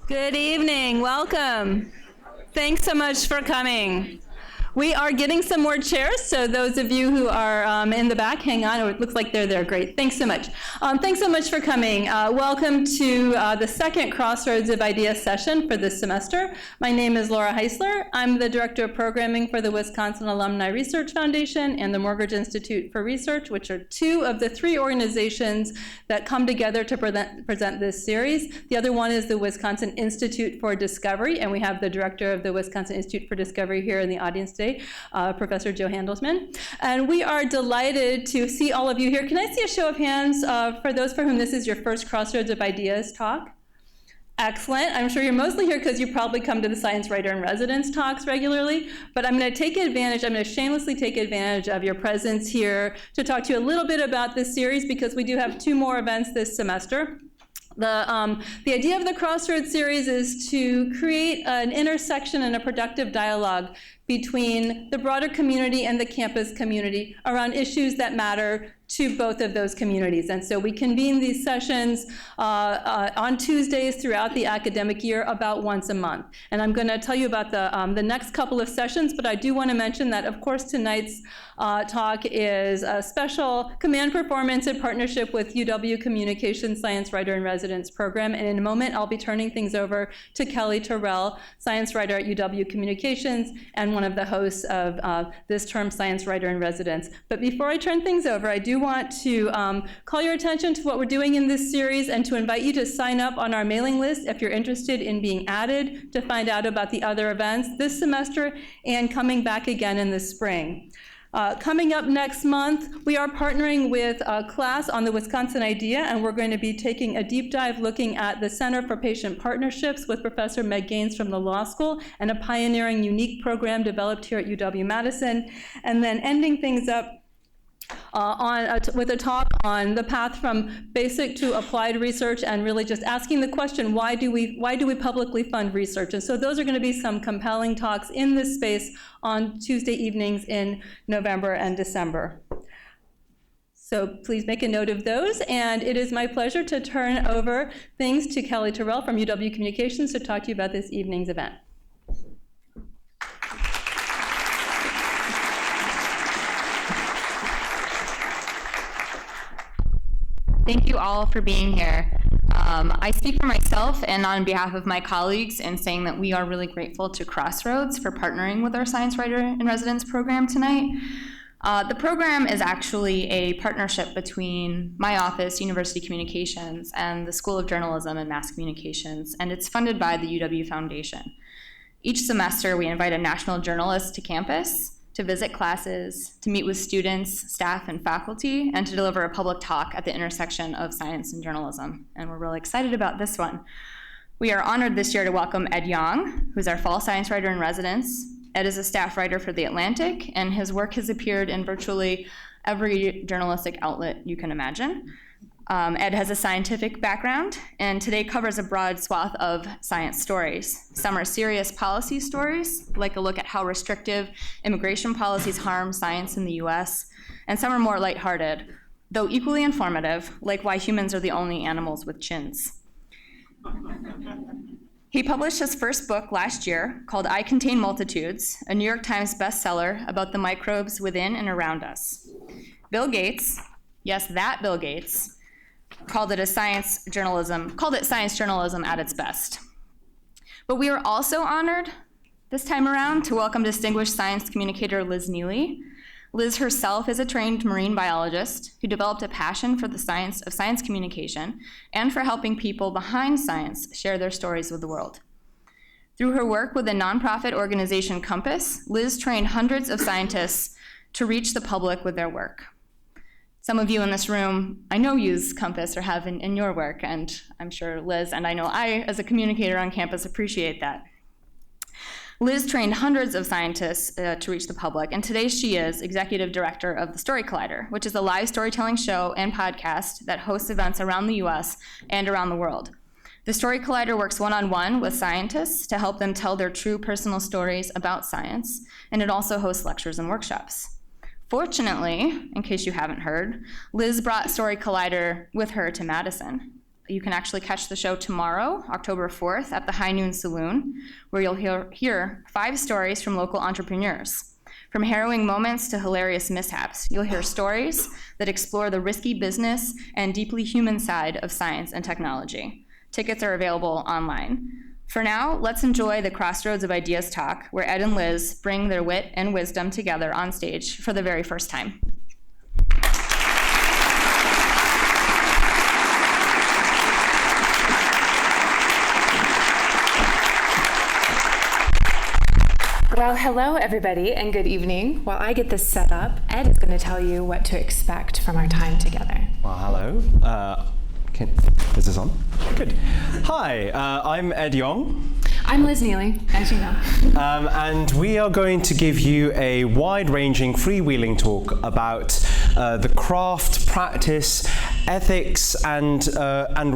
Good evening, welcome. Thanks so much for coming. We are getting some more chairs, so those of you who are in the back, hang on. It looks like they're there. Great. Thanks so much. Thanks so much for coming. Welcome to the second Crossroads of Ideas session for this semester. My name is Laura Heisler. I'm the Director of Programming for the Wisconsin Alumni Research Foundation and the Morgridge Institute for Research, which are two of the three organizations that come together to present this series. The other one is the Wisconsin Institute for Discovery, and we have the Director of the Wisconsin Institute for Discovery here in the audience today, Professor Joe Handelsman. And we are delighted to see all of you here. Can I see a show of hands for those for whom this is your first Crossroads of Ideas talk? Excellent. I'm sure you're mostly here because you probably come to the Science Writer in Residence talks regularly, but I'm going to shamelessly take advantage of your presence here to talk to you a little bit about this series because we do have two more events this semester. The idea of the Crossroads series is to create an intersection and a productive dialogue between the broader community and the campus community around issues that matter to both of those communities. And so we convene these sessions on Tuesdays throughout the academic year about once a month. And I'm going to tell you about the next couple of sessions, but I do want to mention that, of course, tonight's talk is a special command performance in partnership with UW Communications Science Writer in Residence program. And in a moment, I'll be turning things over to Kelly Terrell, Science Writer at UW Communications and one of the hosts of this term, Science Writer in Residence. But before I turn things over, I do want to call your attention to what we're doing in this series and to invite you to sign up on our mailing list if you're interested in being added to find out about the other events this semester and coming back again in the spring. Coming up next month, we are partnering with a class on the Wisconsin Idea, and we're going to be taking a deep dive looking at the Center for Patient Partnerships with Professor Meg Gaines from the law school and a pioneering unique program developed here at UW-Madison, and then ending things up with a talk on the path from basic to applied research and really just asking the question, why do we publicly fund research? And so those are going to be some compelling talks in this space on Tuesday evenings in November and December. So please make a note of those, and it is my pleasure to turn over things to Kelly Terrell from UW Communications to talk to you about this evening's event. Thank you all for being here. I speak for myself and on behalf of my colleagues in saying that we are really grateful to Crossroads for partnering with our Science Writer in Residence program tonight. The program is actually a partnership between my office, University Communications, and the School of Journalism and Mass Communications, and it's funded by the UW Foundation. Each semester, we invite a national journalist to campus to visit classes, to meet with students, staff, and faculty, and to deliver a public talk at the intersection of science and journalism. And we're really excited about this one. We are honored this year to welcome Ed Yong, who's our fall Science Writer in Residence. Ed is a staff writer for The Atlantic, and his work has appeared in virtually every journalistic outlet you can imagine. Ed has a scientific background and today covers a broad swath of science stories. Some are serious policy stories, like a look at how restrictive immigration policies harm science in the US, and some are more lighthearted, though equally informative, like why humans are the only animals with chins. He published his first book last year called I Contain Multitudes, a New York Times bestseller about the microbes within and around us. Bill Gates, yes, that Bill Gates, called it science journalism at its best. But we are also honored this time around to welcome distinguished science communicator Liz Neeley. Liz herself is a trained marine biologist who developed a passion for the science of science communication and for helping people behind science share their stories with the world. Through her work with the nonprofit organization Compass, Liz trained hundreds of scientists to reach the public with their work. Some of you in this room, I know, use Compass or have in your work, and I'm sure Liz and I know I, as a communicator on campus, appreciate that. Liz trained hundreds of scientists to reach the public, and today she is executive director of the Story Collider, which is a live storytelling show and podcast that hosts events around the US and around the world. The Story Collider works one-on-one with scientists to help them tell their true personal stories about science, and it also hosts lectures and workshops. Fortunately, in case you haven't heard, Liz brought Story Collider with her to Madison. you can actually catch the show tomorrow, October 4th, at the High Noon Saloon, where you'll hear 5 stories from local entrepreneurs. From harrowing moments to hilarious mishaps, you'll hear stories that explore the risky business and deeply human side of science and technology. Tickets are available online. For now, let's enjoy the Crossroads of Ideas talk, where Ed and Liz bring their wit and wisdom together on stage for the very first time. Well, hello everybody and good evening. While I get this set up, Ed is going to tell you what to expect from our time together. Well, hello. Is this on? Good. Hi, I'm Ed Yong. I'm Liz Neeley, as you know. And we are going to give you a wide-ranging, freewheeling talk about the craft, practice, ethics, and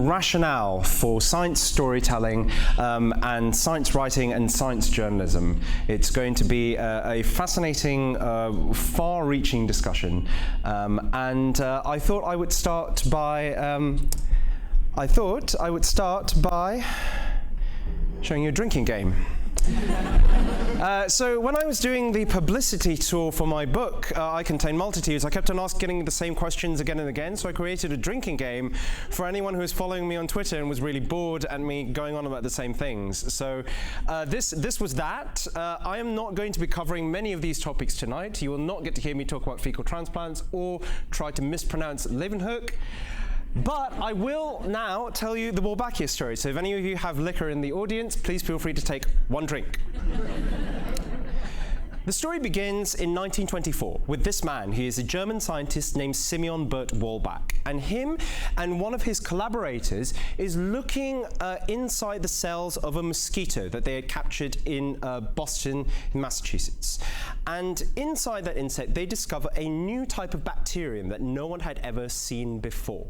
rationale for science storytelling and science writing and science journalism. It's going to be a fascinating, far-reaching discussion. And I thought I would start by showing you a drinking game. So when I was doing the publicity tour for my book, I Contain Multitudes, I kept on getting the same questions again and again, so I created a drinking game for anyone who was following me on Twitter and was really bored at me going on about the same things. So this was that. I am not going to be covering many of these topics tonight. You will not get to hear me talk about fecal transplants or try to mispronounce Leeuwenhoek. But I will now tell you the Wolbachia story. So if any of you have liquor in the audience, please feel free to take one drink. The story begins in 1924 with this man. He is a German scientist named Simeon Bert Wolbach. And him and one of his collaborators is looking inside the cells of a mosquito that they had captured in Boston, in Massachusetts. And inside that insect, they discover a new type of bacterium that no one had ever seen before.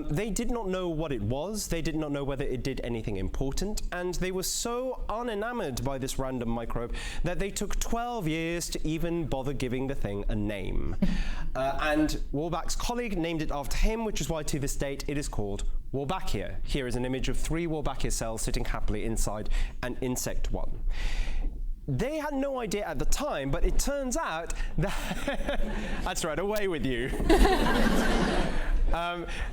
They did not know what it was, they did not know whether it did anything important, and they were so unenamored by this random microbe that they took 12 years to even bother giving the thing a name. And Wolbach's colleague named it after him, which is why to this date it is called Wolbachia. Here is an image of 3 Wolbachia cells sitting happily inside an insect one. They had no idea at the time, but it turns out that that's right, away with you.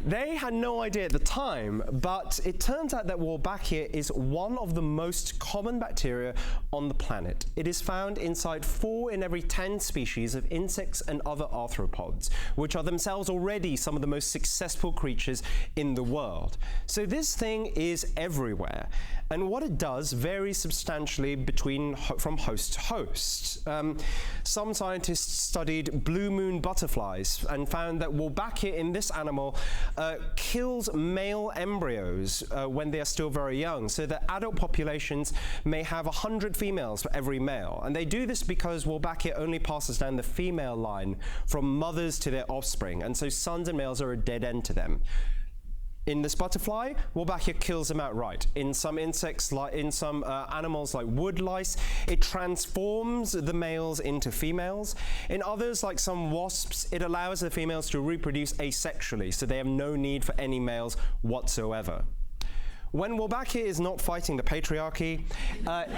They had no idea at the time, but it turns out that Wolbachia is one of the most common bacteria on the planet. It is found inside 4 in every 10 species of insects and other arthropods, which are themselves already some of the most successful creatures in the world. So this thing is everywhere. And what it does varies substantially from host to host. Some scientists studied blue moon butterflies and found that Wolbachia in this animal kills male embryos when they are still very young, so that adult populations may have 100 females for every male. And they do this because Wolbachia only passes down the female line from mothers to their offspring, and so sons and males are a dead end to them. In this butterfly, Wolbachia kills them outright. In some insects, animals like wood lice, it transforms the males into females. In others, like some wasps, it allows the females to reproduce asexually, so they have no need for any males whatsoever. When Wolbachia is not fighting the patriarchy,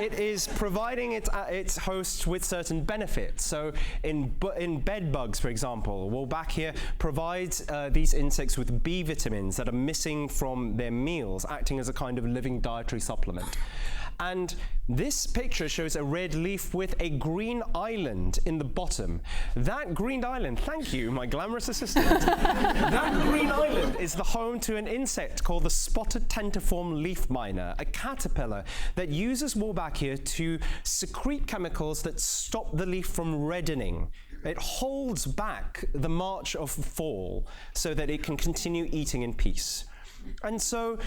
it is providing its hosts with certain benefits. So in bed bugs, for example, Wolbachia provides these insects with B vitamins that are missing from their meals, acting as a kind of living dietary supplement. And this picture shows a red leaf with a green island in the bottom. That green island, thank you, my glamorous assistant. That green island is the home to an insect called the spotted tentiform leaf miner, a caterpillar that uses Wolbachia to secrete chemicals that stop the leaf from reddening. It holds back the march of fall so that it can continue eating in peace. And so,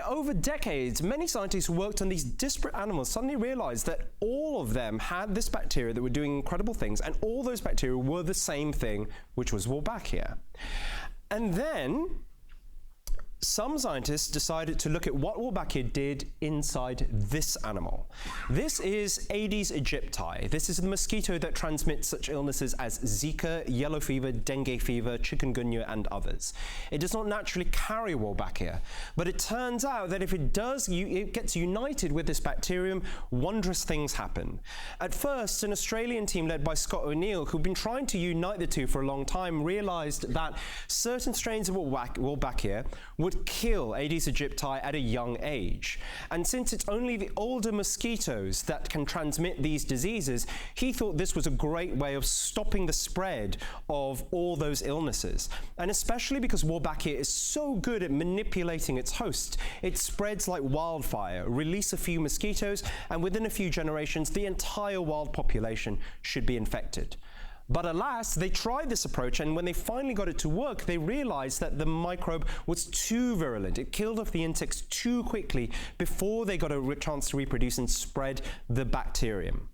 over decades, many scientists who worked on these disparate animals suddenly realized that all of them had this bacteria that were doing incredible things, and all those bacteria were the same thing, which was Wolbachia. And then some scientists decided to look at what Wolbachia did inside this animal. This is Aedes aegypti. This is the mosquito that transmits such illnesses as Zika, yellow fever, dengue fever, chikungunya, and others. It does not naturally carry Wolbachia, but it turns out that if it does, it gets united with this bacterium, wondrous things happen. At first, an Australian team led by Scott O'Neill, who'd been trying to unite the two for a long time, realized that certain strains of Wolbachia would kill Aedes aegypti at a young age. And since it's only the older mosquitoes that can transmit these diseases, he thought this was a great way of stopping the spread of all those illnesses. And especially because Wolbachia is so good at manipulating its host, it spreads like wildfire. Release a few mosquitoes, and within a few generations, the entire wild population should be infected. But alas, they tried this approach, and when they finally got it to work, they realized that the microbe was too virulent. It killed off the insects too quickly before they got a chance to reproduce and spread the bacterium.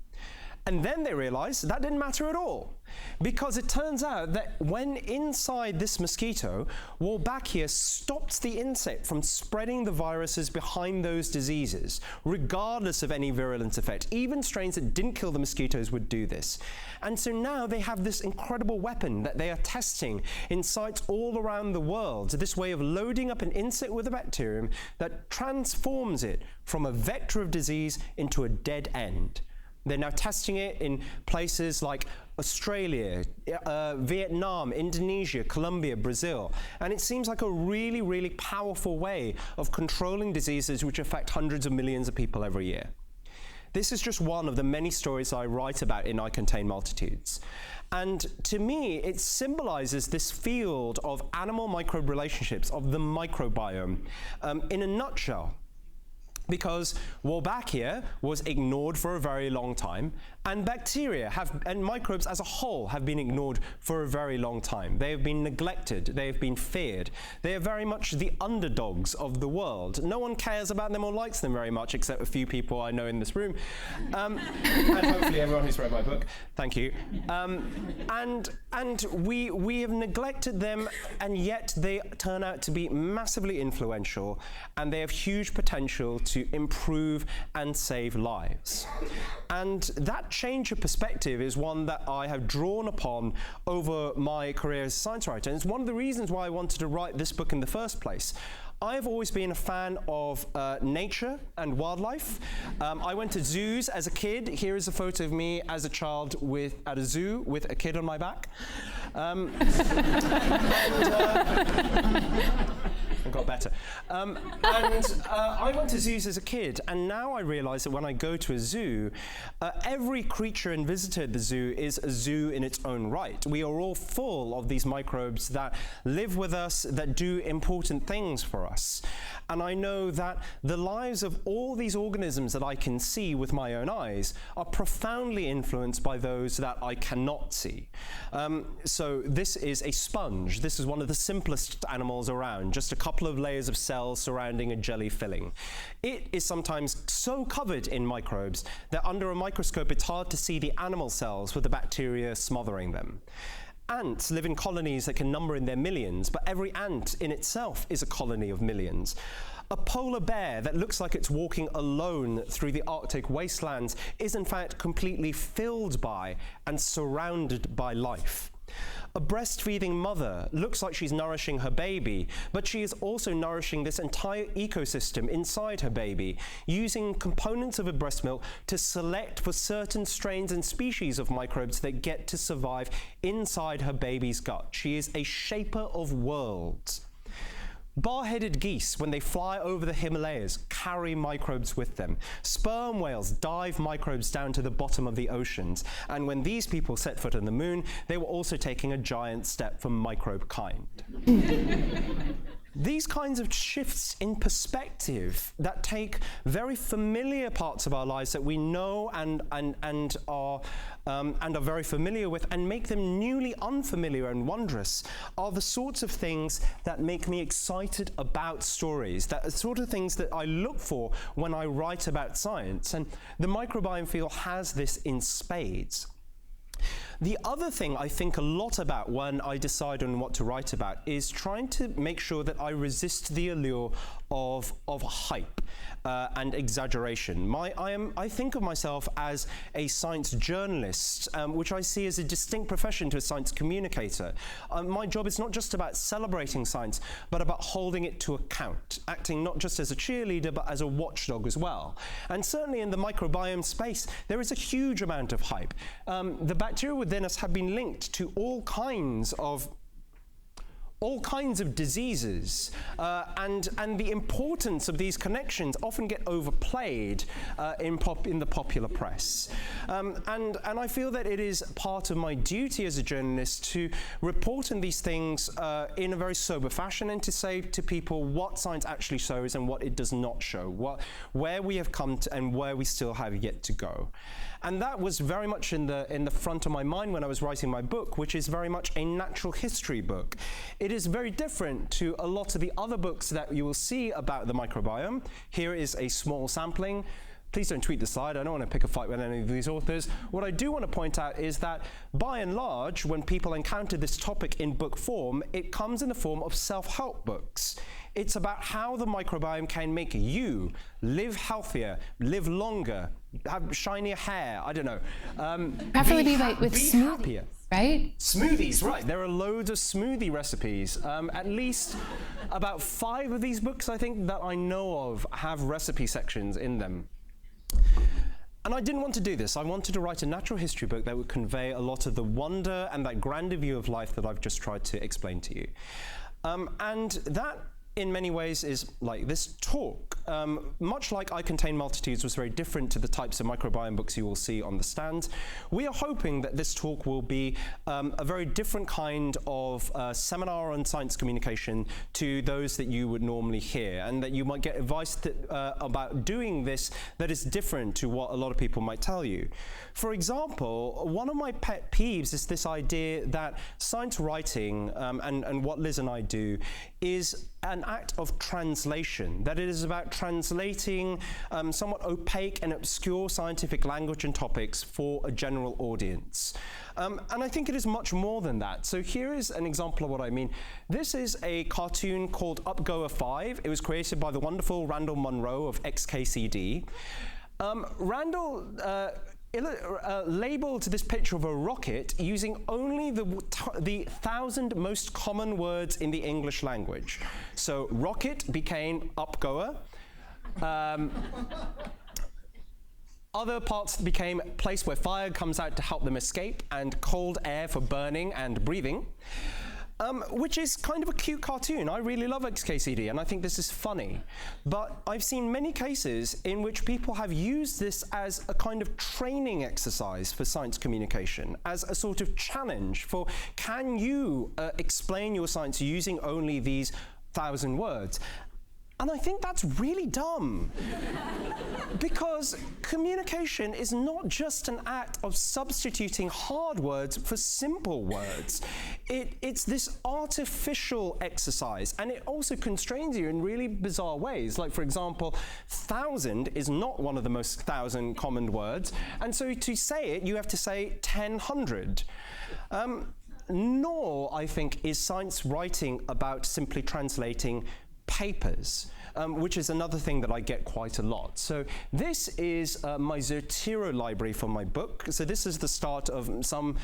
And then they realized that didn't matter at all, because it turns out that when inside this mosquito, Wolbachia stops the insect from spreading the viruses behind those diseases, regardless of any virulent effect. Even strains that didn't kill the mosquitoes would do this. And so now they have this incredible weapon that they are testing in sites all around the world, this way of loading up an insect with a bacterium that transforms it from a vector of disease into a dead end. They're now testing it in places like Australia, Vietnam, Indonesia, Colombia, Brazil. And it seems like a really, really powerful way of controlling diseases which affect hundreds of millions of people every year. This is just one of the many stories I write about in I Contain Multitudes. And to me, it symbolizes this field of animal-microbe relationships, of the microbiome, in a nutshell. Because Wolbachia was ignored for a very long time, and bacteria and microbes as a whole have been ignored for a very long time. They have been neglected, they have been feared. They are very much the underdogs of the world. No one cares about them or likes them very much, except a few people I know in this room. And hopefully everyone who's read my book. Thank you. And we have neglected them, and yet they turn out to be massively influential, and they have huge potential to improve and save lives. And that change of perspective is one that I have drawn upon over my career as a science writer, and it's one of the reasons why I wanted to write this book in the first place. I've always been a fan of nature and wildlife. I went to zoos as a kid. Here is a photo of me as a child at a zoo with a kid on my back. It got better. I went to zoos as a kid, and now I realize that when I go to a zoo, every creature and visitor at the zoo is a zoo in its own right. We are all full of these microbes that live with us, that do important things for us. And I know that the lives of all these organisms that I can see with my own eyes are profoundly influenced by those that I cannot see. So this is a sponge. This is one of the simplest animals around, just a couple of layers of cells surrounding a jelly filling. It is sometimes so covered in microbes that under a microscope it's hard to see the animal cells with the bacteria smothering them. Ants live in colonies that can number in their millions, but every ant in itself is a colony of millions. A polar bear that looks like it's walking alone through the Arctic wastelands is in fact completely filled by and surrounded by life. A breastfeeding mother looks like she's nourishing her baby, but she is also nourishing this entire ecosystem inside her baby, using components of her breast milk to select for certain strains and species of microbes that get to survive inside her baby's gut. She is a shaper of worlds. Bar-headed geese, when they fly over the Himalayas, carry microbes with them. Sperm whales dive microbes down to the bottom of the oceans. And when these people set foot on the moon, they were also taking a giant step for microbe kind. These kinds of shifts in perspective that take very familiar parts of our lives that we know and are very familiar with and make them newly unfamiliar and wondrous are the sorts of things that make me excited about stories, that are the sort of things that I look for when I write about science. And the microbiome field has this in spades. The other thing I think a lot about when I decide on what to write about is trying to make sure that I resist the allure of hype and exaggeration. I think of myself as a science journalist, which I see as a distinct profession to a science communicator. My job is not just about celebrating science, but about holding it to account, acting not just as a cheerleader, but as a watchdog as well. And certainly in the microbiome space, there is a huge amount of hype. The bacteria within us have been linked to all kinds of diseases, and the importance of these connections often get overplayed in the popular press. And I feel that it is part of my duty as a journalist to report on these things in a very sober fashion and to say to people what science actually shows and what it does not show, where we have come to and where we still have yet to go. And that was very much in the front of my mind when I was writing my book, which is very much a natural history book. It is very different to a lot of the other books that you will see about the microbiome. Here is a small sampling. Please don't tweet the slide. I don't want to pick a fight with any of these authors. What I do want to point out is that, by and large, when people encounter this topic in book form, it comes in the form of self-help books. It's about how the microbiome can make you live healthier, live longer, have shinier hair, I don't know. Preferably with smoothies, happier. Right? Smoothies, right. There are loads of smoothie recipes. At least about 5 of these books, I think, that I know of have recipe sections in them. And I didn't want to do this. I wanted to write a natural history book that would convey a lot of the wonder and that grander view of life that I've just tried to explain to you. And that, in many ways, is like this talk. Much like I Contain Multitudes was very different to the types of microbiome books you will see on the stand, we are hoping that this talk will be a very different kind of seminar on science communication to those that you would normally hear, and that you might get advice about doing this that is different to what a lot of people might tell you. For example, one of my pet peeves is this idea that science writing, and what Liz and I do, is an act of translation, that it is about translating somewhat opaque and obscure scientific language and topics for a general audience. And I think it is much more than that. So here is an example of what I mean. This is a cartoon called Upgoer 5. It was created by the wonderful Randall Munroe of XKCD. Randall labeled this picture of a rocket using only the 1,000 most common words in the English language. So rocket became upgoer. Other parts became place where fire comes out to help them escape, and cold air for burning and breathing. Which is kind of a cute cartoon. I really love XKCD, and I think this is funny. But I've seen many cases in which people have used this as a kind of training exercise for science communication, as a sort of challenge for, can you explain your science using only these 1,000 words? And I think that's really dumb. Because communication is not just an act of substituting hard words for simple words. It's this artificial exercise, and it also constrains you in really bizarre ways. Like, for example, 1,000 is not one of the most 1,000 common words, and so to say it, you have to say 1,000. Nor, I think, is science writing about simply translating papers, which is another thing that I get quite a lot. So this is my Zotero library for my book. So this is the start of some,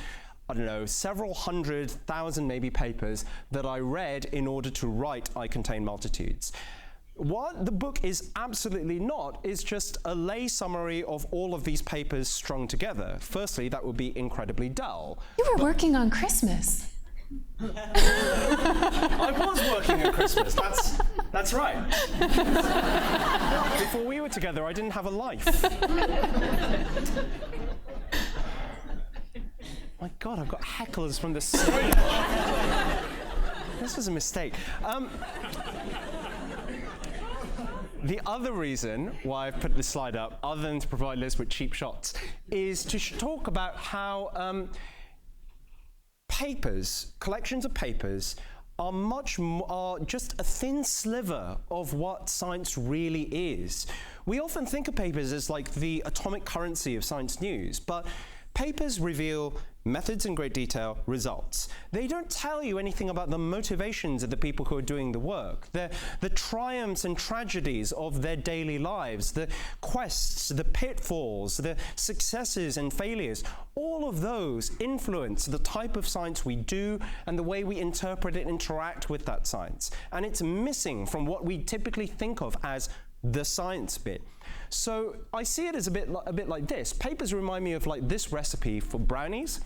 I don't know, several 100,000 maybe papers that I read in order to write I Contain Multitudes. What the book is absolutely not is just a lay summary of all of these papers strung together. Firstly, that would be incredibly dull. You were working on Christmas. I was working at Christmas, that's right. Before we were together, I didn't have a life. My God, I've got hecklers from the stage. This was a mistake. The other reason why I've put this slide up, other than to provide Liz with cheap shots, is to talk about how papers, collections of papers, are just a thin sliver of what science really is. We often think of papers as like the atomic currency of science news, but Papers reveal methods in great detail, results. They don't tell you anything about the motivations of the people who are doing the work, the triumphs and tragedies of their daily lives, the quests, the pitfalls, the successes and failures. All of those influence the type of science we do and the way we interpret and interact with that science. And it's missing from what we typically think of as the science bit. So I see it as a bit like this. Papers remind me of like this recipe for brownies.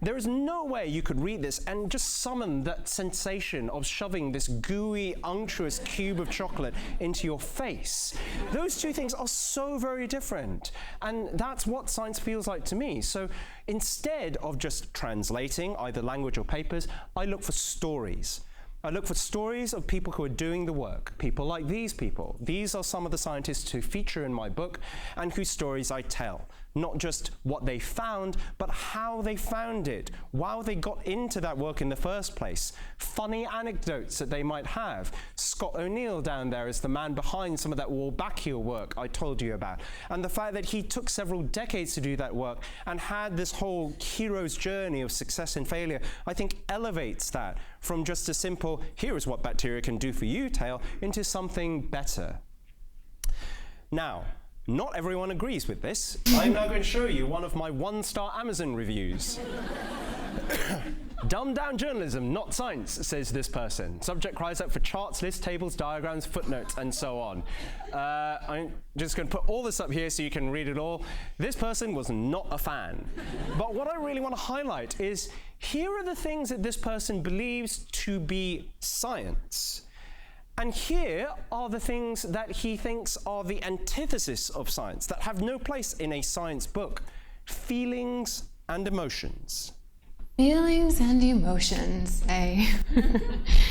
There is no way you could read this and just summon that sensation of shoving this gooey, unctuous cube of chocolate into your face. Those two things are so very different. And that's what science feels like to me. So instead of just translating either language or papers, I look for stories. I look for stories of people who are doing the work, people like these people. These are some of the scientists who feature in my book and whose stories I tell. Not just what they found, but how they found it, how they got into that work in the first place, funny anecdotes that they might have. Scott O'Neill down there is the man behind some of that Wolbachia work I told you about. And the fact that he took several decades to do that work and had this whole hero's journey of success and failure, I think elevates that from just a simple, here is what bacteria can do for you tale, into something better. Now, not everyone agrees with this. I'm now going to show you one of my 1-star Amazon reviews. Dumbed down journalism, not science, says this person. Subject cries out for charts, lists, tables, diagrams, footnotes, and so on. I'm just going to put all this up here so you can read it all. This person was not a fan. But what I really want to highlight is, here are the things that this person believes to be science. And here are the things that he thinks are the antithesis of science, that have no place in a science book: feelings and emotions. Feelings and emotions, eh?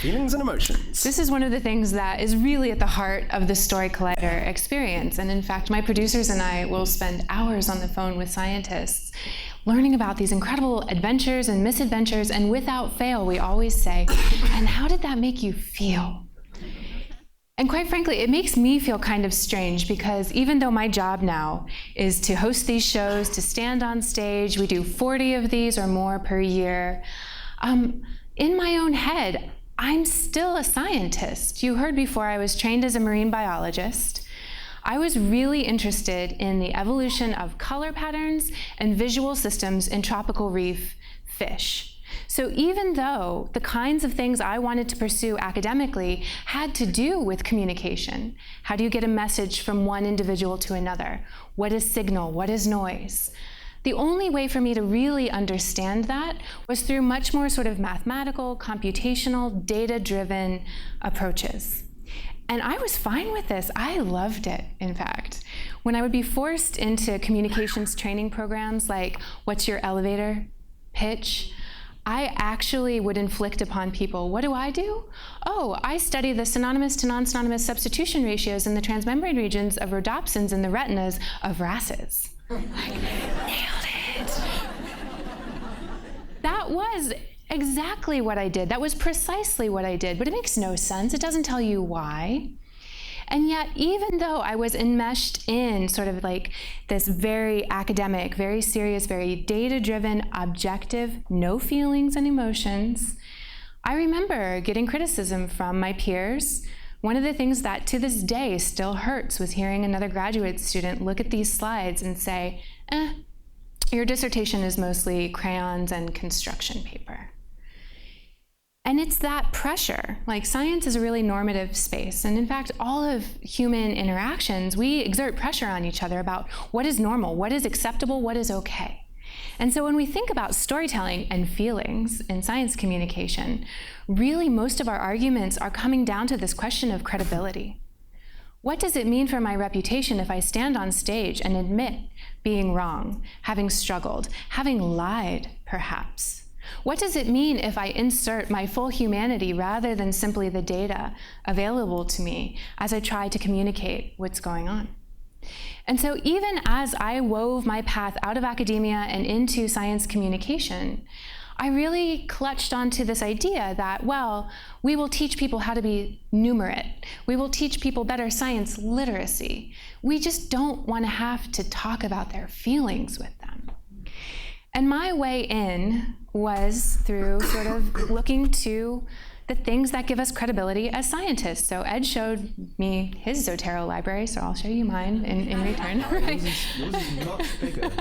Feelings and emotions. This is one of the things that is really at the heart of the Story Collider experience. And in fact, my producers and I will spend hours on the phone with scientists learning about these incredible adventures and misadventures, and without fail, we always say, and how did that make you feel? And quite frankly, it makes me feel kind of strange, because even though my job now is to host these shows, to stand on stage, we do 40 of these or more per year, in my own head, I'm still a scientist. You heard before I was trained as a marine biologist. I was really interested in the evolution of color patterns and visual systems in tropical reef fish. So even though the kinds of things I wanted to pursue academically had to do with communication, how do you get a message from one individual to another? What is signal? What is noise? The only way for me to really understand that was through much more sort of mathematical, computational, data-driven approaches. And I was fine with this. I loved it, in fact. When I would be forced into communications training programs like, what's your elevator pitch? I actually would inflict upon people, what do? Oh, I study the synonymous to non-synonymous substitution ratios in the transmembrane regions of rhodopsins in the retinas of wrasses. Like, nailed it. That was exactly what I did. That was precisely what I did, but it makes no sense. It doesn't tell you why. And yet, even though I was enmeshed in sort of like this very academic, very serious, very data-driven, objective, no feelings and emotions, I remember getting criticism from my peers. One of the things that to this day still hurts was hearing another graduate student look at these slides and say, your dissertation is mostly crayons and construction paper. And it's that pressure. Like, science is a really normative space. And in fact, all of human interactions, we exert pressure on each other about what is normal, what is acceptable, what is okay. And so when we think about storytelling and feelings in science communication, really most of our arguments are coming down to this question of credibility. What does it mean for my reputation if I stand on stage and admit being wrong, having struggled, having lied, perhaps? What does it mean if I insert my full humanity rather than simply the data available to me as I try to communicate what's going on? And so even as I wove my path out of academia and into science communication, I really clutched onto this idea that, well, we will teach people how to be numerate. We will teach people better science literacy. We just don't want to have to talk about their feelings with them. And my way in was through sort of looking to the things that give us credibility as scientists. So Ed showed me his Zotero library, so I'll show you mine in return. Right? Yours is much bigger.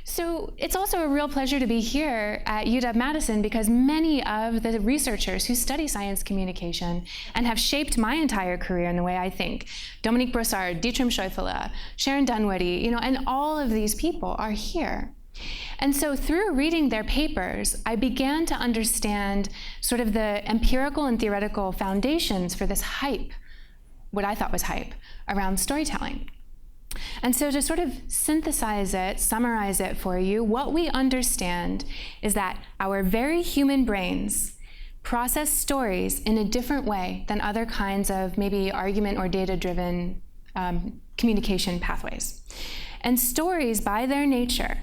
So it's also a real pleasure to be here at UW-Madison because many of the researchers who study science communication and have shaped my entire career in the way I think, Dominique Brossard, Dietram Scheufele, Sharon Dunwoody, and all of these people are here. And so through reading their papers, I began to understand sort of the empirical and theoretical foundations for this hype, what I thought was hype, around storytelling. And so to sort of synthesize it, summarize it for you, what we understand is that our very human brains process stories in a different way than other kinds of maybe argument or data-driven communication pathways. And stories, by their nature,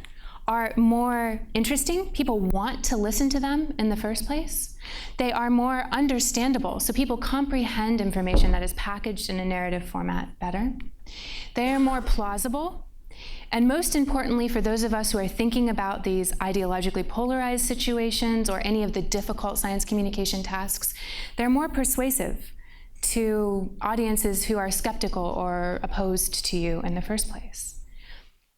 are more interesting. People want to listen to them in the first place. They are more understandable, so people comprehend information that is packaged in a narrative format better. They are more plausible. And most importantly, for those of us who are thinking about these ideologically polarized situations or any of the difficult science communication tasks, they're more persuasive to audiences who are skeptical or opposed to you in the first place.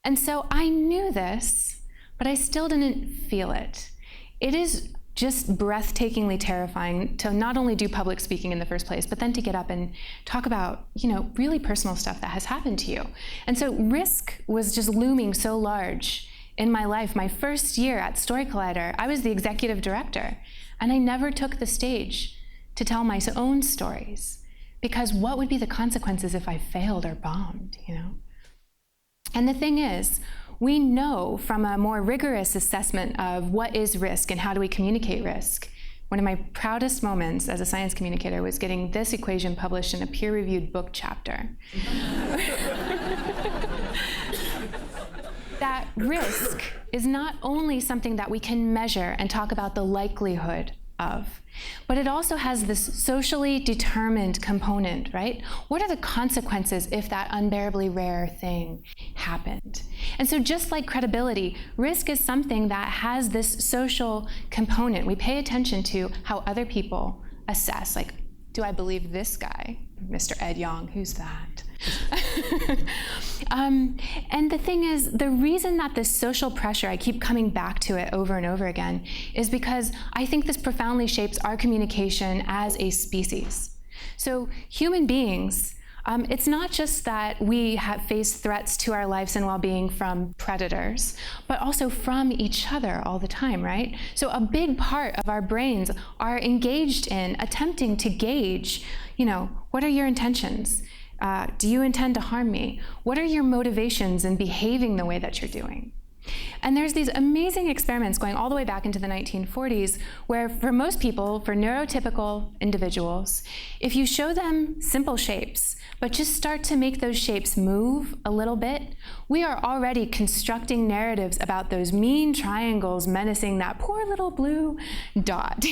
And so I knew this, but I still didn't feel it. It is just breathtakingly terrifying to not only do public speaking in the first place, but then to get up and talk about, really personal stuff that has happened to you. And so risk was just looming so large in my life. My first year at Story Collider, I was the executive director, and I never took the stage to tell my own stories, because what would be the consequences if I failed or bombed, And the thing is, we know from a more rigorous assessment of what is risk and how do we communicate risk. One of my proudest moments as a science communicator was getting this equation published in a peer-reviewed book chapter. That risk is not only something that we can measure and talk about the likelihood of, but it also has this socially determined component, right? What are the consequences if that unbearably rare thing happened? And so just like credibility, risk is something that has this social component. We pay attention to how other people assess, like, do I believe this guy, Mr. Ed Yong, who's that? And the thing is, the reason that this social pressure, I keep coming back to it over and over again, is because I think this profoundly shapes our communication as a species. So human beings, it's not just that we have faced threats to our lives and well-being from predators, but also from each other all the time, right? So a big part of our brains are engaged in attempting to gauge, what are your intentions? Do you intend to harm me? What are your motivations in behaving the way that you're doing? And there's these amazing experiments going all the way back into the 1940s where for most people, for neurotypical individuals, if you show them simple shapes, but just start to make those shapes move a little bit, we are already constructing narratives about those mean triangles menacing that poor little blue dot,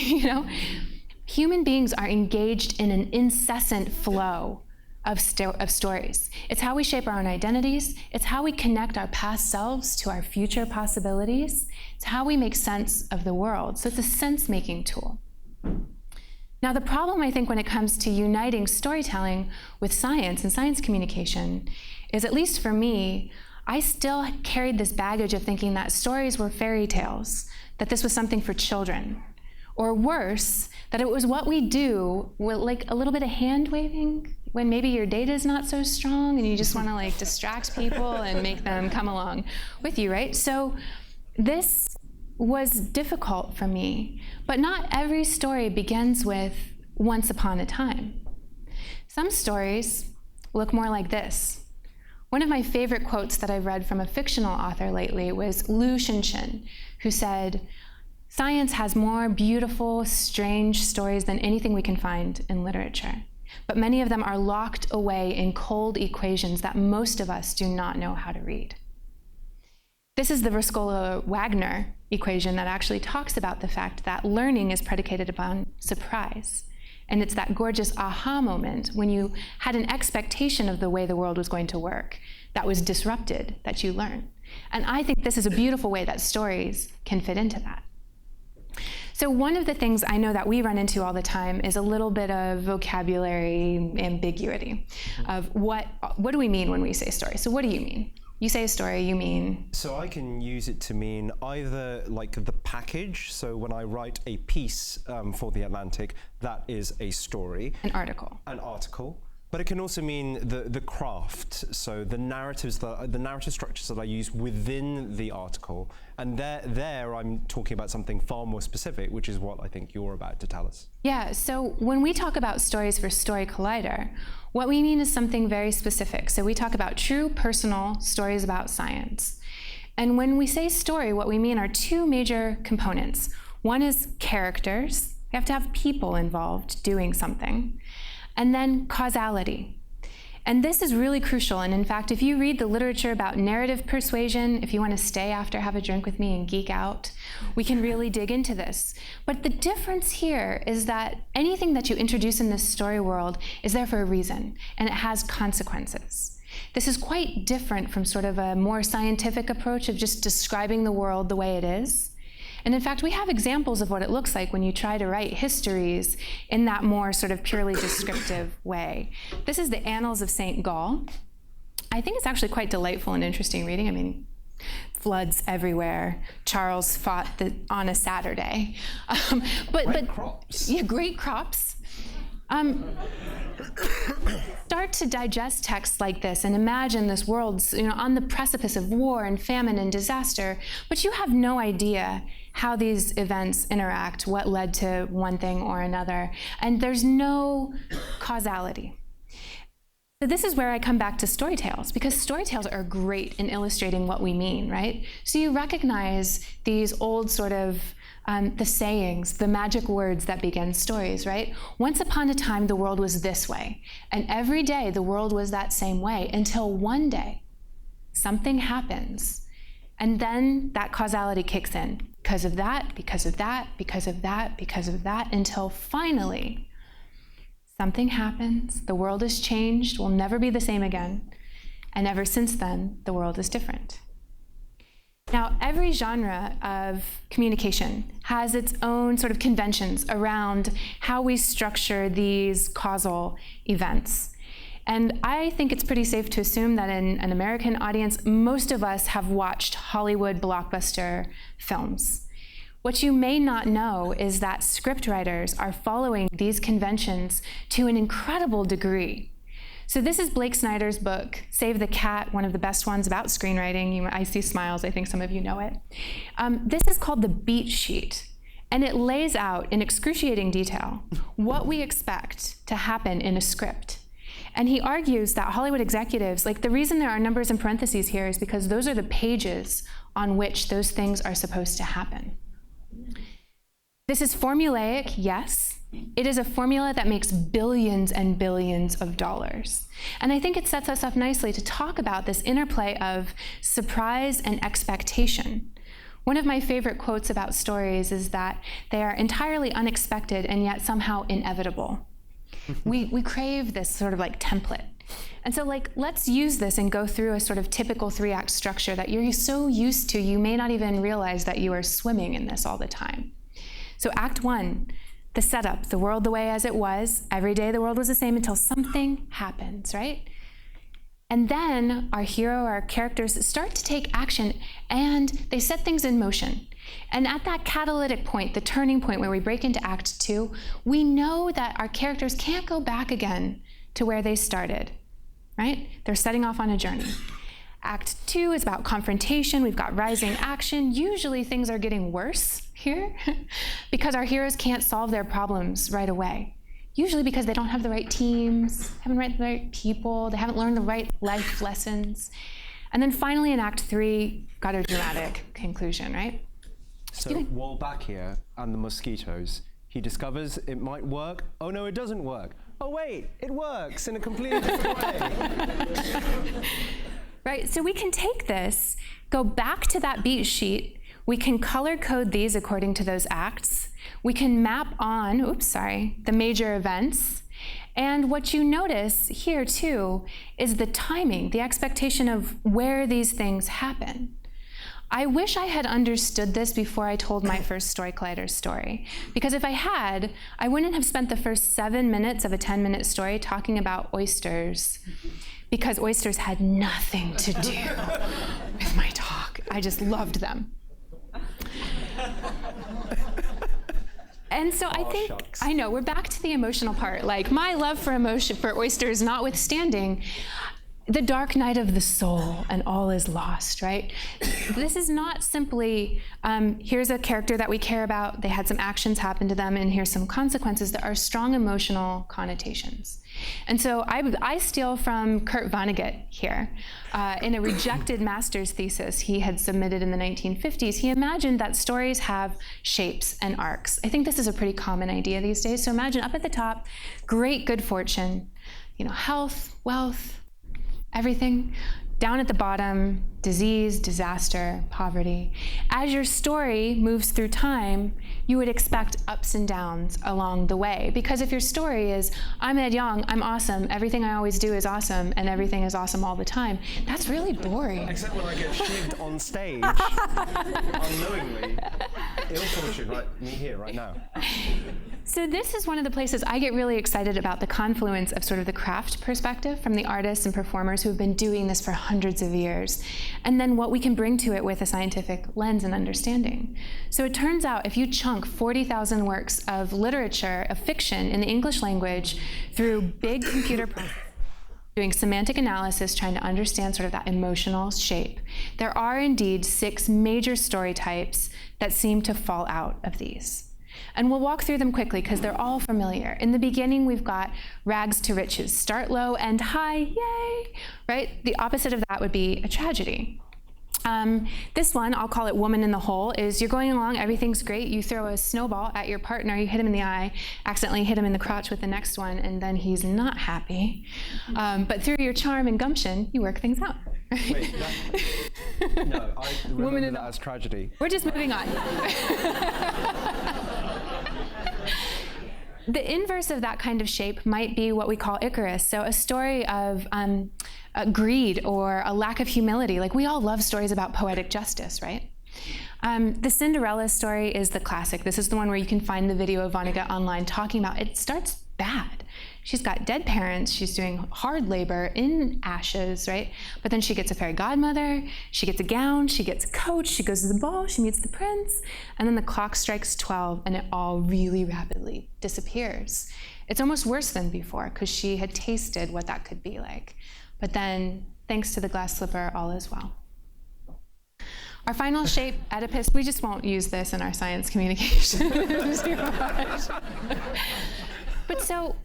Human beings are engaged in an incessant flow of stories. It's how we shape our own identities. It's how we connect our past selves to our future possibilities. It's how we make sense of the world. So it's a sense-making tool. Now, the problem, I think, when it comes to uniting storytelling with science and science communication is, at least for me, I still carried this baggage of thinking that stories were fairy tales, that this was something for children. Or worse, that it was what we do with like a little bit of hand-waving when maybe your data is not so strong and you just want to distract people and make them come along with you, right? So this was difficult for me, but not every story begins with once upon a time. Some stories look more like this. One of my favorite quotes that I've read from a fictional author lately was Lu Xinchen, who said, "Science has more beautiful, strange stories than anything we can find in literature. But many of them are locked away in cold equations that most of us do not know how to read." This is the Roscoe-Wagner equation that actually talks about the fact that learning is predicated upon surprise. And it's that gorgeous aha moment when you had an expectation of the way the world was going to work that was disrupted that you learn. And I think this is a beautiful way that stories can fit into that. So one of the things I know that we run into all the time is a little bit of vocabulary ambiguity of what do we mean when we say story? So what do you mean? You say a story, you mean? So I can use it to mean either like the package. So when I write a piece for The Atlantic, that is a story. An article. An article. But it can also mean the craft, so the narrative structures that I use within the article. And there I'm talking about something far more specific, which is what I think you're about to tell us. Yeah, so when we talk about stories for Story Collider, what we mean is something very specific. So we talk about true personal stories about science. And when we say story, what we mean are two major components. One is characters. We have to have people involved doing something. And then causality. And this is really crucial. And in fact, if you read the literature about narrative persuasion, if you want to stay after, have a drink with me and geek out, we can really dig into this. But the difference here is that anything that you introduce in this story world is there for a reason, and it has consequences. This is quite different from sort of a more scientific approach of just describing the world the way it is. And in fact, we have examples of what it looks like when you try to write histories in that more sort of purely descriptive way. This is the Annals of St. Gall. I think it's actually quite delightful and interesting reading. I mean, floods everywhere. Charles fought on a Saturday. Great crops. Yeah, great crops. Start to digest texts like this and imagine this world's on the precipice of war and famine and disaster, but you have no idea how these events interact, what led to one thing or another, and there's no causality. So this is where I come back to story tales, because story tales are great in illustrating what we mean, right? So you recognize these old sort of the sayings, the magic words that begin stories, right? Once upon a time, the world was this way. And every day, the world was that same way until one day, something happens. And then that causality kicks in. Because of that, because of that, because of that, because of that, until finally, something happens, the world is changed, will never be the same again. And ever since then, the world is different. Now, every genre of communication has its own sort of conventions around how we structure these causal events. And I think it's pretty safe to assume that in an American audience, most of us have watched Hollywood blockbuster films. What you may not know is that scriptwriters are following these conventions to an incredible degree. So this is Blake Snyder's book, Save the Cat, one of the best ones about screenwriting. I see smiles, I think some of you know it. This is called the beat sheet, and it lays out in excruciating detail what we expect to happen in a script. And he argues that Hollywood executives, the reason there are numbers and parentheses here is because those are the pages on which those things are supposed to happen. This is formulaic, yes. It is a formula that makes billions and billions of dollars. And I think it sets us up nicely to talk about this interplay of surprise and expectation. One of my favorite quotes about stories is that they are entirely unexpected and yet somehow inevitable. We crave this sort of template. And so let's use this and go through a sort of typical 3-act structure that you're so used to, you may not even realize that you are swimming in this all the time. So Act 1. The setup, the world the way as it was. Every day the world was the same until something happens, right? And then our hero, our characters start to take action and they set things in motion. And at that catalytic point, the turning point where we break into Act 2, we know that our characters can't go back again to where they started, right? They're setting off on a journey. Act 2 is about confrontation. We've got rising action. Usually things are getting worse here because our heroes can't solve their problems right away. Usually because they don't have the right teams, haven't met the right people, they haven't learned the right life lessons. And then finally in Act 3, got a dramatic conclusion, right? So while back here and the mosquitoes, he discovers it might work. Oh no, it doesn't work. Oh wait, it works in a completely different way. Right, so we can take this, go back to that beat sheet, we can color code these according to those acts, we can map on, the major events, and what you notice here too is the timing, the expectation of where these things happen. I wish I had understood this before I told my first Story Collider story, because if I had, I wouldn't have spent the first 7 minutes of a 10-minute story talking about oysters, because oysters had nothing to do with my talk. I just loved them. And so I think, shucks. I know, we're back to the emotional part. Like, my love for oysters notwithstanding, the dark night of the soul and all is lost, right? This is not simply, here's a character that we care about, they had some actions happen to them, and here's some consequences. There are strong emotional connotations. And so I steal from Kurt Vonnegut here. In a rejected master's thesis he had submitted in the 1950s, he imagined that stories have shapes and arcs. I think this is a pretty common idea these days. So imagine up at the top, great good fortune, health, wealth, everything. Down at the bottom, disease, disaster, poverty. As your story moves through time, you would expect ups and downs along the way. Because if your story is, I'm Ed Yong, I'm awesome, everything I always do is awesome, and everything is awesome all the time, that's really boring. Except when I get shivved on stage, unknowingly. Ill fortune, like me here, right now. So this is one of the places I get really excited about the confluence of sort of the craft perspective from the artists and performers who have been doing this for hundreds of years, and then what we can bring to it with a scientific lens and understanding. So it turns out if you chunk 40,000 works of literature, of fiction in the English language through big computer programs, doing semantic analysis, trying to understand sort of that emotional shape, there are indeed 6 major story types that seem to fall out of these. And we'll walk through them quickly because they're all familiar. In the beginning, we've got rags to riches, start low, end high, yay, right? The opposite of that would be a tragedy. This one, I'll call it Woman in the Hole, is you're going along, everything's great, you throw a snowball at your partner, you hit him in the eye, accidentally hit him in the crotch with the next one, and then he's not happy. But through your charm and gumption, you work things out. Wait, no, I remember that as tragedy. We're just moving on. The inverse of that kind of shape might be what we call Icarus, so a story of greed or a lack of humility. Like, we all love stories about poetic justice, right? The Cinderella story is the classic. This is the one where you can find the video of Vonnegut online talking about it. Starts bad. She's got dead parents, she's doing hard labor in ashes, right? But then she gets a fairy godmother, she gets a gown, she gets a coach, she goes to the ball, she meets the prince, and then the clock strikes 12 and it all really rapidly disappears. It's almost worse than before because she had tasted what that could be like. But then, thanks to the glass slipper, all is well. Our final shape, Oedipus, we just won't use this in our science communication. Too much. But so,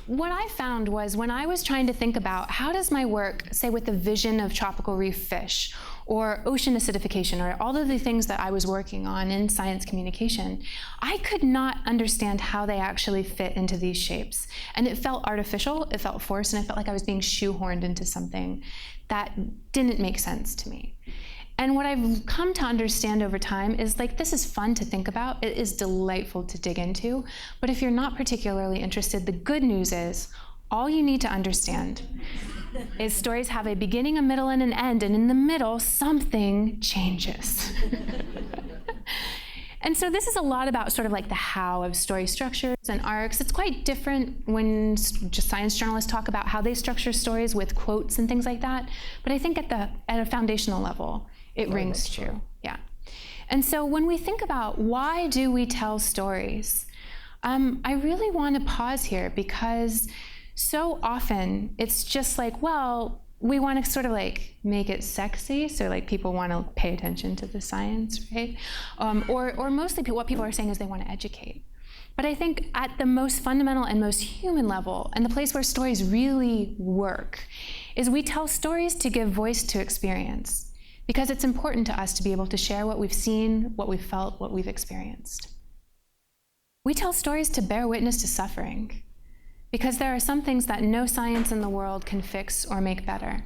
what I found was when I was trying to think about how does my work, say with the vision of tropical reef fish, or ocean acidification, or all of the things that I was working on in science communication, I could not understand how they actually fit into these shapes. And it felt artificial, it felt forced, and it felt like I was being shoehorned into something that didn't make sense to me. And what I've come to understand over time is, like, this is fun to think about, it is delightful to dig into, but if you're not particularly interested, the good news is, all you need to understand is stories have a beginning, a middle, and an end, and in the middle, something changes. And so this is a lot about sort of like the how of story structures and arcs. It's quite different when just science journalists talk about how they structure stories with quotes and things like that, but I think at a foundational level, it rings true. Yeah. And so when we think about why do we tell stories, I really want to pause here because so often it's just like, well, we want to sort of like make it sexy, so like people want to pay attention to the science, right? Or mostly what people are saying is they want to educate. But I think at the most fundamental and most human level, and the place where stories really work, is we tell stories to give voice to experience. Because it's important to us to be able to share what we've seen, what we've felt, what we've experienced. We tell stories to bear witness to suffering, because there are some things that no science in the world can fix or make better.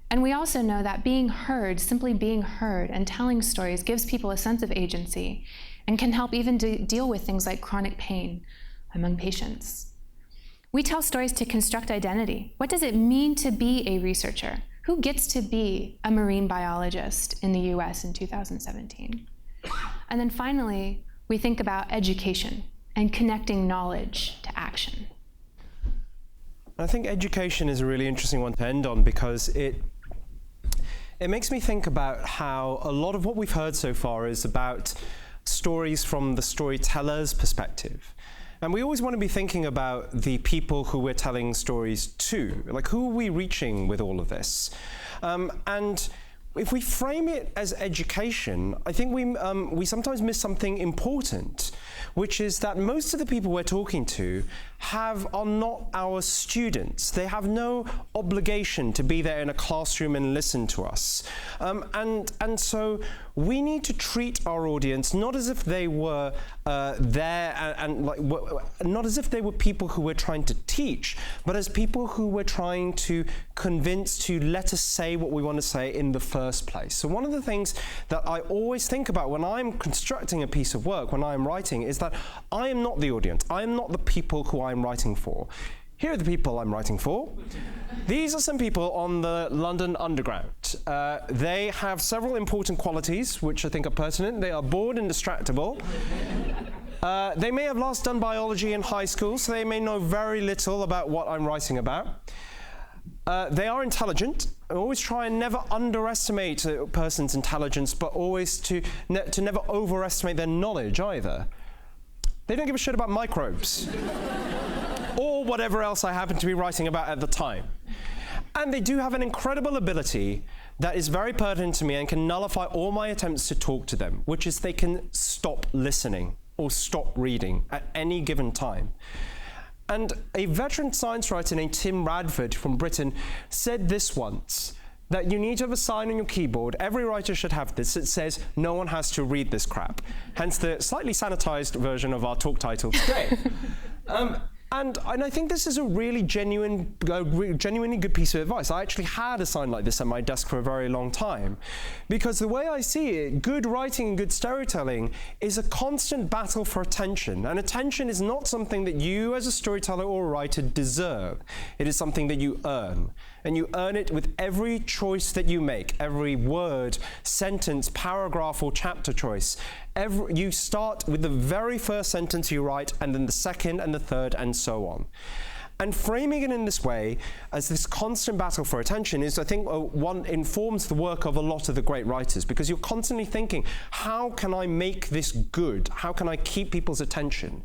And we also know that being heard, simply being heard and telling stories gives people a sense of agency and can help even deal with things like chronic pain among patients. We tell stories to construct identity. What does it mean to be a researcher who gets to be a marine biologist in the US in 2017? And then finally, we think about education and connecting knowledge to action. I think education is a really interesting one to end on because it makes me think about how a lot of what we've heard so far is about stories from the storyteller's perspective. And we always want to be thinking about the people who we're telling stories to. Like, who are we reaching with all of this? And if we frame it as education, I think we sometimes miss something important, which is that most of the people we're talking to are not our students. They have no obligation to be there in a classroom and listen to us. And so we need to treat our audience not as if they were there and like not as if they were people who we're trying to teach, but as people who we're trying to convince to let us say what we want to say in the first place. So one of the things that I always think about when I'm constructing a piece of work, when I'm writing, is that I am not the audience. I am not the people who I'm writing for. Here are the people I'm writing for. These are some people on the London Underground. They have several important qualities, which I think are pertinent. They are bored and distractible. They may have last done biology in high school, so they may know very little about what I'm writing about. They are intelligent. I always try and never underestimate a person's intelligence, but always to never overestimate their knowledge either. They don't give a shit about microbes or whatever else I happen to be writing about at the time. And they do have an incredible ability that is very pertinent to me and can nullify all my attempts to talk to them, which is they can stop listening or stop reading at any given time. And a veteran science writer named Tim Radford from Britain said this once, that you need to have a sign on your keyboard. Every writer should have this. It says, no one has to read this crap. Hence the slightly sanitized version of our talk title today. And I think this is a really genuinely good piece of advice. I actually had a sign like this at my desk for a very long time. Because the way I see it, good writing and good storytelling is a constant battle for attention. And attention is not something that you as a storyteller or a writer deserve. It is something that you earn. And you earn it with every choice that you make, every word, sentence, paragraph, or chapter choice. You start with the very first sentence you write, and then the second and the third, and so on. And framing it in this way, as this constant battle for attention, is, I think, one informs the work of a lot of the great writers, because you're constantly thinking, how can I make this good? How can I keep people's attention?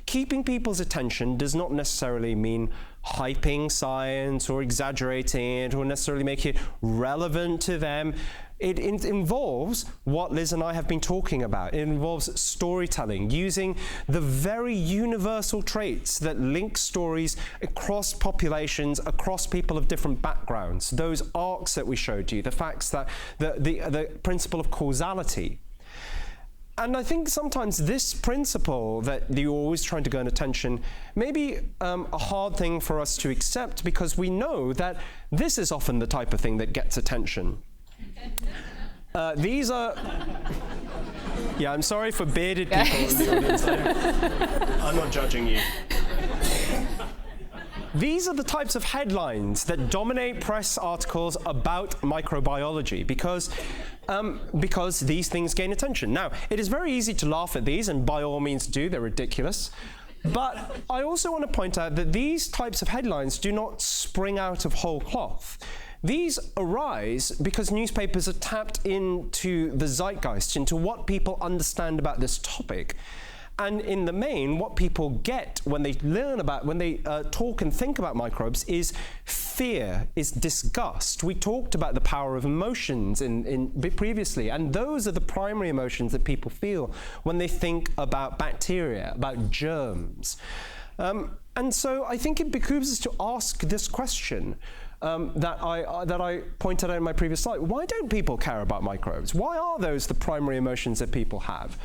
Keeping people's attention does not necessarily mean hyping science or exaggerating it or necessarily making it relevant to them. It involves what Liz and I have been talking about. It involves storytelling, using the very universal traits that link stories across populations, across people of different backgrounds. Those arcs that we showed you, the facts that the principle of causality. And I think sometimes this principle that you're always trying to gain attention may be a hard thing for us to accept, because we know that this is often the type of thing that gets attention. These are... Yeah, I'm sorry for bearded people in the audience. I'm not judging you. These are the types of headlines that dominate press articles about microbiology because these things gain attention. Now, it is very easy to laugh at these, and by all means do, they're ridiculous. But I also want to point out that these types of headlines do not spring out of whole cloth. These arise because newspapers are tapped into the zeitgeist, into what people understand about this topic. And in the main, what people get when they learn about, when they talk and think about microbes is fear, is disgust. We talked about the power of emotions previously, and those are the primary emotions that people feel when they think about bacteria, about germs. And so I think it behooves us to ask this question that I pointed out in my previous slide. Why don't people care about microbes? Why are those the primary emotions that people have?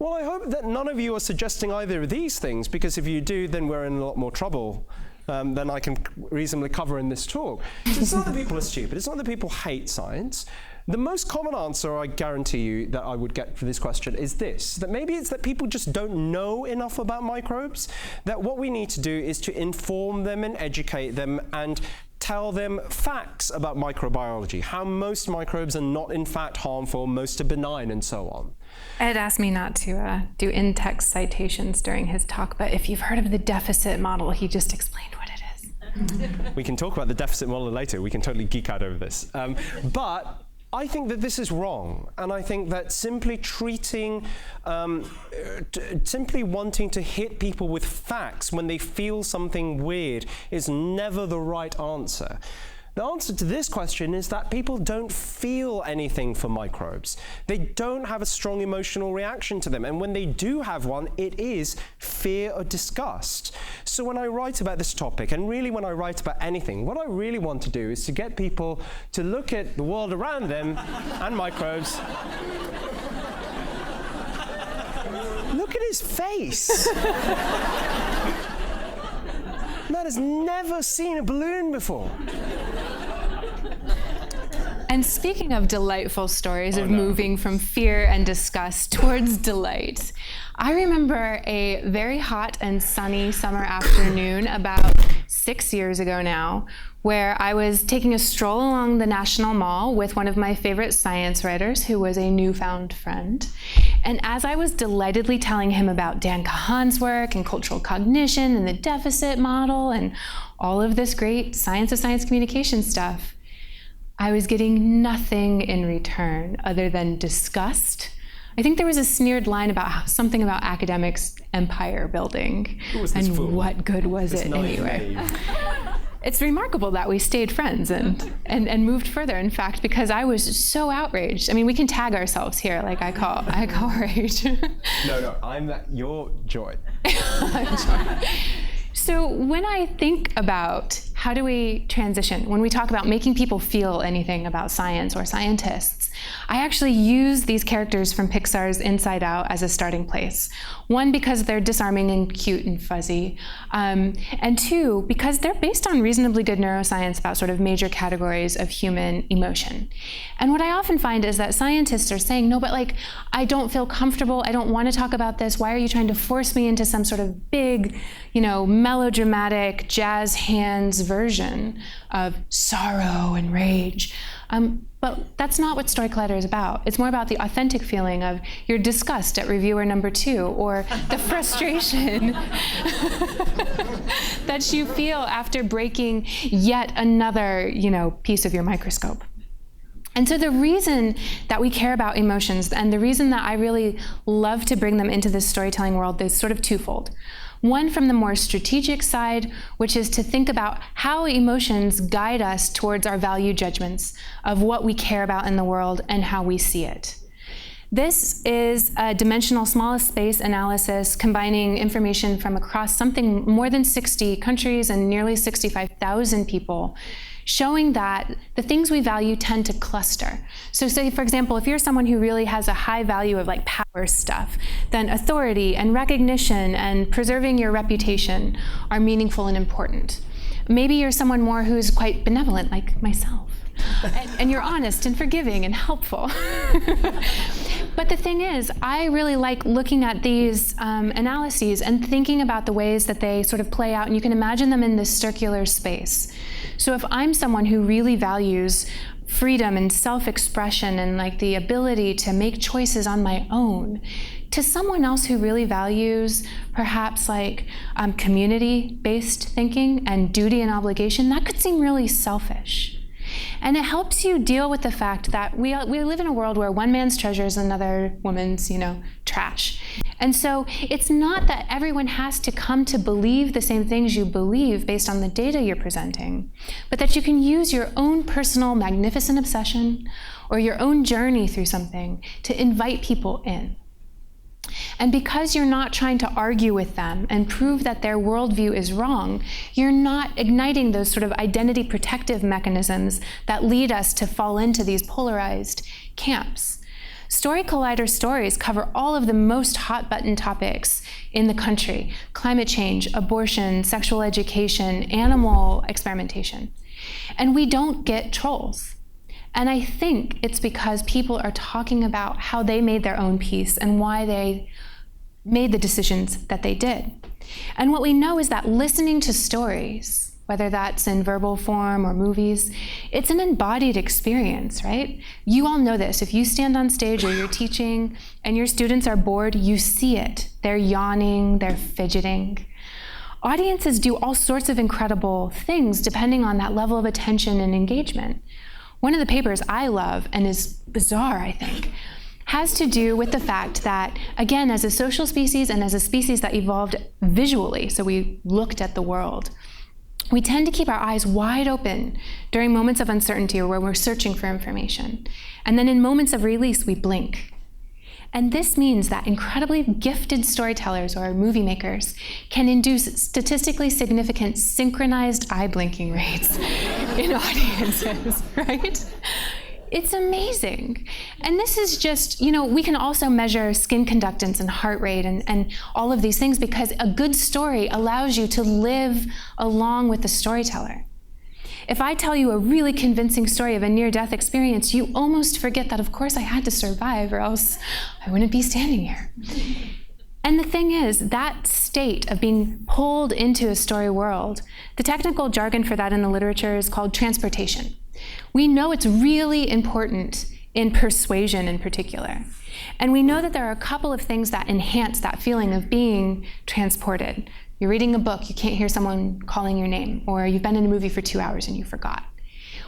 Well, I hope that none of you are suggesting either of these things, because if you do, then we're in a lot more trouble than I can reasonably cover in this talk. So it's not that people are stupid. It's not that people hate science. The most common answer, I guarantee you, that I would get for this question is this, that maybe it's that people just don't know enough about microbes, that what we need to do is to inform them and educate them and tell them facts about microbiology, how most microbes are not in fact harmful, most are benign, and so on. Ed asked me not to do in-text citations during his talk, but if you've heard of the deficit model, he just explained what it is. We can talk about the deficit model later. We can totally geek out over this. But I think that this is wrong, and I think that simply simply wanting to hit people with facts when they feel something weird is never the right answer. The answer to this question is that people don't feel anything for microbes. They don't have a strong emotional reaction to them, and when they do have one, it is fear or disgust. So when I write about this topic, and really when I write about anything, what I really want to do is to get people to look at the world around them and microbes. Look at his face. Man has never seen a balloon before. And speaking of delightful stories of moving from fear and disgust towards delight, I remember a very hot and sunny summer afternoon about 6 years ago now, where I was taking a stroll along the National Mall with one of my favorite science writers who was a newfound friend. And as I was delightedly telling him about Dan Kahan's work and cultural cognition and the deficit model and all of this great science of science communication stuff, I was getting nothing in return other than disgust. I think there was a sneered line about something about academics empire building. And what good was it anyway? It's remarkable that we stayed friends and moved further, in fact, because I was so outraged. I mean, we can tag ourselves here, like I call rage. No, I'm your joy. So when I think about how do we transition, when we talk about making people feel anything about science or scientists, I actually use these characters from Pixar's Inside Out as a starting place. One, because they're disarming and cute and fuzzy, and two, because they're based on reasonably good neuroscience about sort of major categories of human emotion. And what I often find is that scientists are saying, no, but like, I don't feel comfortable, I don't want to talk about this, why are you trying to force me into some sort of big, melodramatic jazz hands version of sorrow and rage? But that's not what Story Collider is about. It's more about the authentic feeling of your disgust at reviewer number 2, or the frustration that you feel after breaking yet another, piece of your microscope. And so the reason that we care about emotions, and the reason that I really love to bring them into this storytelling world, is sort of twofold. One, from the more strategic side, which is to think about how emotions guide us towards our value judgments of what we care about in the world and how we see it. This is a dimensional smallest space analysis combining information from across something more than 60 countries and nearly 65,000 people, showing that the things we value tend to cluster. So say, for example, if you're someone who really has a high value of like power stuff, then authority and recognition and preserving your reputation are meaningful and important. Maybe you're someone more who's quite benevolent, like myself. And you're honest and forgiving and helpful. But the thing is, I really like looking at these analyses and thinking about the ways that they sort of play out, and you can imagine them in this circular space. So if I'm someone who really values freedom and self-expression and like the ability to make choices on my own, to someone else who really values perhaps like community-based thinking and duty and obligation, that could seem really selfish. And it helps you deal with the fact that we live in a world where one man's treasure is another woman's, trash. And so it's not that everyone has to come to believe the same things you believe based on the data you're presenting, but that you can use your own personal magnificent obsession or your own journey through something to invite people in. And because you're not trying to argue with them and prove that their worldview is wrong, you're not igniting those sort of identity protective mechanisms that lead us to fall into these polarized camps. Story Collider stories cover all of the most hot button topics in the country: climate change, abortion, sexual education, animal experimentation. And we don't get trolls. And I think it's because people are talking about how they made their own peace and why they made the decisions that they did. And what we know is that listening to stories whether that's in verbal form or movies. It's an embodied experience, right? You all know this. If you stand on stage or you're teaching and your students are bored, you see it. They're yawning, they're fidgeting. Audiences do all sorts of incredible things depending on that level of attention and engagement. One of the papers I love, and is bizarre, I think, has to do with the fact that, again, as a social species and as a species that evolved visually, so we looked at the world, we tend to keep our eyes wide open during moments of uncertainty or where we're searching for information. And then in moments of release, we blink. And this means that incredibly gifted storytellers or movie makers can induce statistically significant synchronized eye blinking rates in audiences, right? It's amazing. And this is just, we can also measure skin conductance and heart rate and all of these things because a good story allows you to live along with the storyteller. If I tell you a really convincing story of a near-death experience, you almost forget that, of course, I had to survive or else I wouldn't be standing here. And the thing is, that state of being pulled into a story world, the technical jargon for that in the literature is called transportation. We know it's really important in persuasion in particular. And we know that there are a couple of things that enhance that feeling of being transported. You're reading a book, you can't hear someone calling your name, or you've been in a movie for 2 hours and you forgot.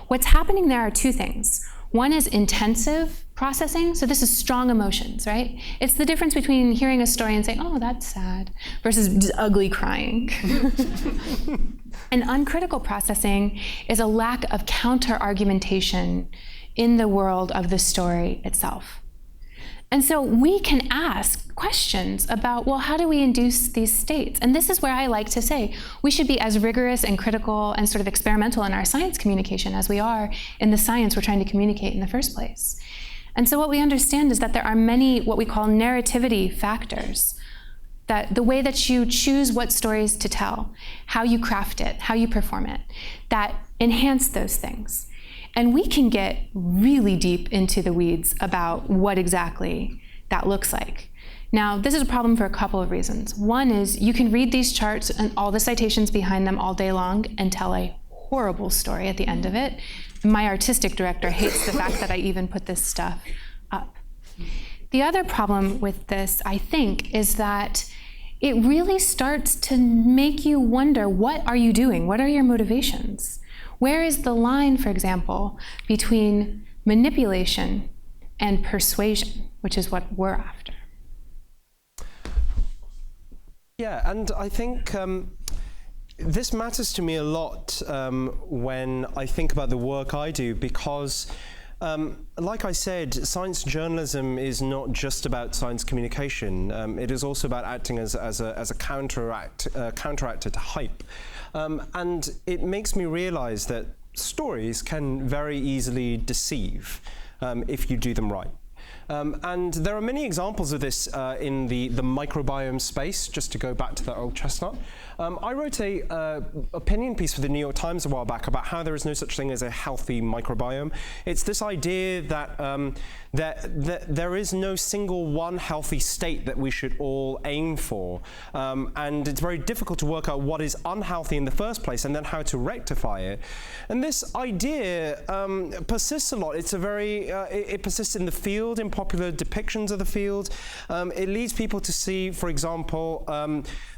What's happening there are two things. One is intensive processing, so this is strong emotions, right? It's the difference between hearing a story and saying, oh, that's sad, versus just ugly crying. And uncritical processing is a lack of counter-argumentation in the world of the story itself. And so we can ask questions about, well, how do we induce these states? And this is where I like to say we should be as rigorous and critical and sort of experimental in our science communication as we are in the science we're trying to communicate in the first place. And so what we understand is that there are many what we call narrativity factors, that the way that you choose what stories to tell, how you craft it, how you perform it, that enhance those things. And we can get really deep into the weeds about what exactly that looks like. Now, this is a problem for a couple of reasons. One is you can read these charts and all the citations behind them all day long and tell a horrible story at the end of it. My artistic director hates the fact that I even put this stuff up. The other problem with this, I think, is that it really starts to make you wonder, what are you doing? What are your motivations? Where is the line, for example, between manipulation and persuasion, which is what we're after? Yeah, and I think this matters to me a lot when I think about the work I do, because like I said, science journalism is not just about science communication. It is also about acting as a counteractor to hype. And it makes me realize that stories can very easily deceive if you do them right. And there are many examples of this in the microbiome space, just to go back to that old chestnut. I wrote a opinion piece for the New York Times a while back about how there is no such thing as a healthy microbiome. It's this idea that there is no single one healthy state that we should all aim for. And it's very difficult to work out what is unhealthy in the first place and then how to rectify it. And this idea persists a lot. It's it persists in the field, in popular depictions of the field. It leads people to see, for example,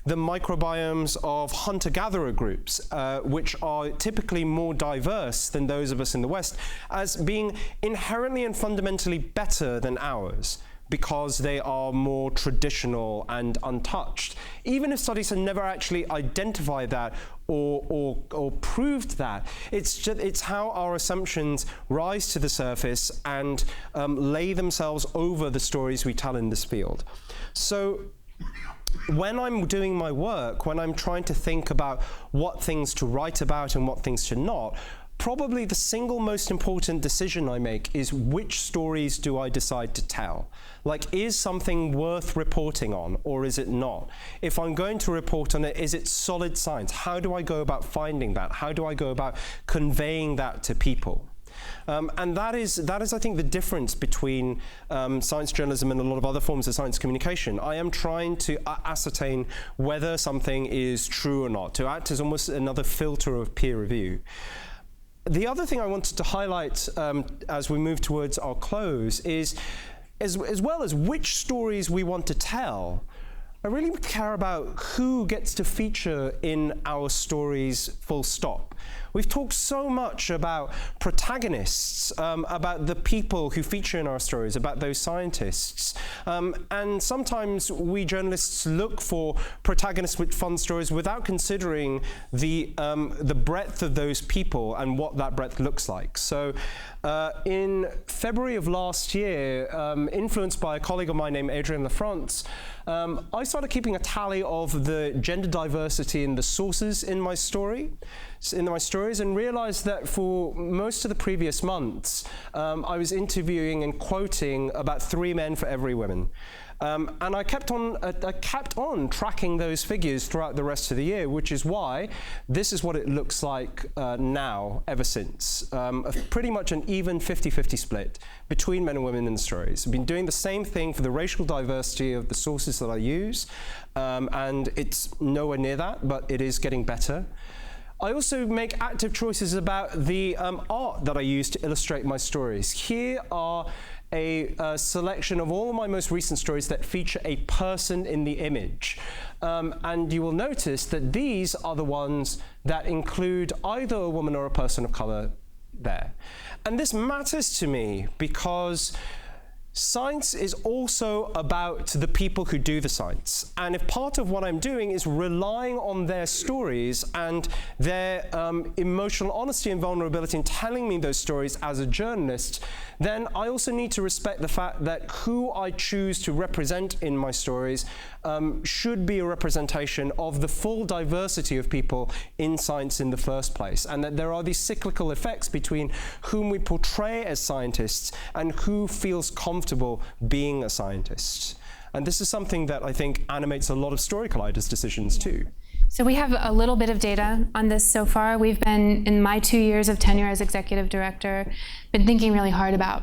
the microbiomes of hunter-gatherer groups, which are typically more diverse than those of us in the West, as being inherently and fundamentally better than ours, because they are more traditional and untouched. Even if studies have never actually identified that or proved that, it's how our assumptions rise to the surface and lay themselves over the stories we tell in this field. So when I'm doing my work, when I'm trying to think about what things to write about and what things to not, probably the single most important decision I make is which stories do I decide to tell? Like, is something worth reporting on or is it not? If I'm going to report on it, is it solid science? How do I go about finding that? How do I go about conveying that to people? And that is, I think, the difference between science journalism and a lot of other forms of science communication. I am trying to ascertain whether something is true or not, to act as almost another filter of peer review. The other thing I wanted to highlight as we move towards our close is, as well as which stories we want to tell, I really care about who gets to feature in our stories, full stop. We've talked so much about protagonists, about the people who feature in our stories, about those scientists. And sometimes we journalists look for protagonists with fun stories without considering the breadth of those people and what that breadth looks like. So in February of last year, influenced by a colleague of mine named Adrienne Lafrance, I started keeping a tally of the gender diversity in the sources in my stories, and realized that for most of the previous months, I was interviewing and quoting about 3 men for every woman. And I kept on tracking those figures throughout the rest of the year, which is why this is what it looks like now, ever since. Pretty much an even 50-50 split between men and women in the stories. I've been doing the same thing for the racial diversity of the sources that I use, and it's nowhere near that, but it is getting better. I also make active choices about the art that I use to illustrate my stories. Here are a selection of all of my most recent stories that feature a person in the image. And you will notice that these are the ones that include either a woman or a person of color there. And this matters to me because science is also about the people who do the science. And if part of what I'm doing is relying on their stories and their emotional honesty and vulnerability in telling me those stories as a journalist, then I also need to respect the fact that who I choose to represent in my stories should be a representation of the full diversity of people in science in the first place, and that there are these cyclical effects between whom we portray as scientists and who feels comfortable being a scientist. And this is something that I think animates a lot of Story Collider's decisions too. So we have a little bit of data on this so far. We've been, in my 2 years of tenure as executive director, been thinking really hard about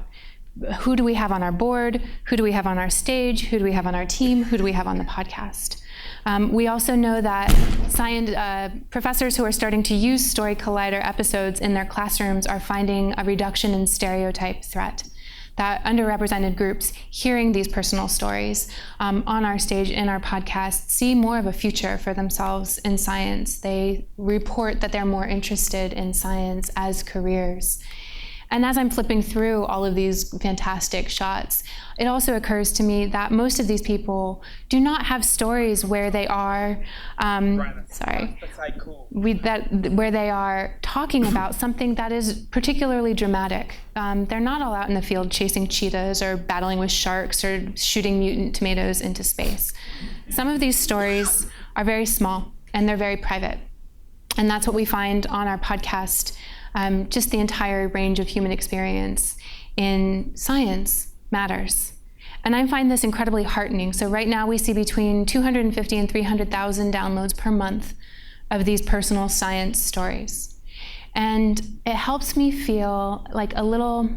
who do we have on our board, who do we have on our stage, who do we have on our team, who do we have on the podcast. We also know that professors who are starting to use Story Collider episodes in their classrooms are finding a reduction in stereotype threat. That underrepresented groups hearing these personal stories on our stage, in our podcast, see more of a future for themselves in science. They report that they're more interested in science as careers. And as I'm flipping through all of these fantastic shots, it also occurs to me that most of these people do not have stories where they are, where they are talking about something that is particularly dramatic. They're not all out in the field chasing cheetahs or battling with sharks or shooting mutant tomatoes into space. Some of these stories are very small and they're very private. And that's what we find on our podcast. Just the entire range of human experience in science matters. And I find this incredibly heartening. So right now we see between 250 and 300,000 downloads per month of these personal science stories. And it helps me feel like a little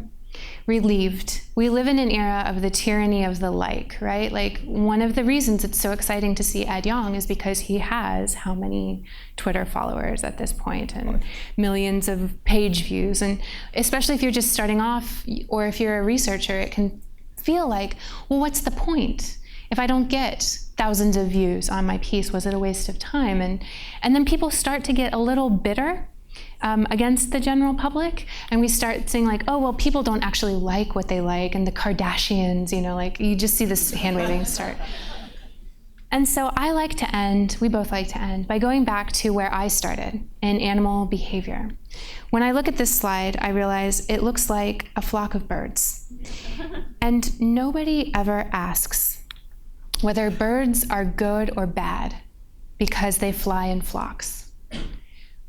relieved. We live in an era of the tyranny of the like, right? Like, one of the reasons it's so exciting to see Ed Yong is because he has how many Twitter followers at this point, and millions of page views. And especially if you're just starting off, or if you're a researcher, it can feel like, well, what's the point? If I don't get thousands of views on my piece, was it a waste of time? And then people start to get a little bitter against the general public, and we start saying like, oh, well, people don't actually like what they like, and the Kardashians, like you just see this hand waving start. And so I like to end, we both like to end, by going back to where I started, in animal behavior. When I look at this slide, I realize it looks like a flock of birds. And nobody ever asks whether birds are good or bad because they fly in flocks.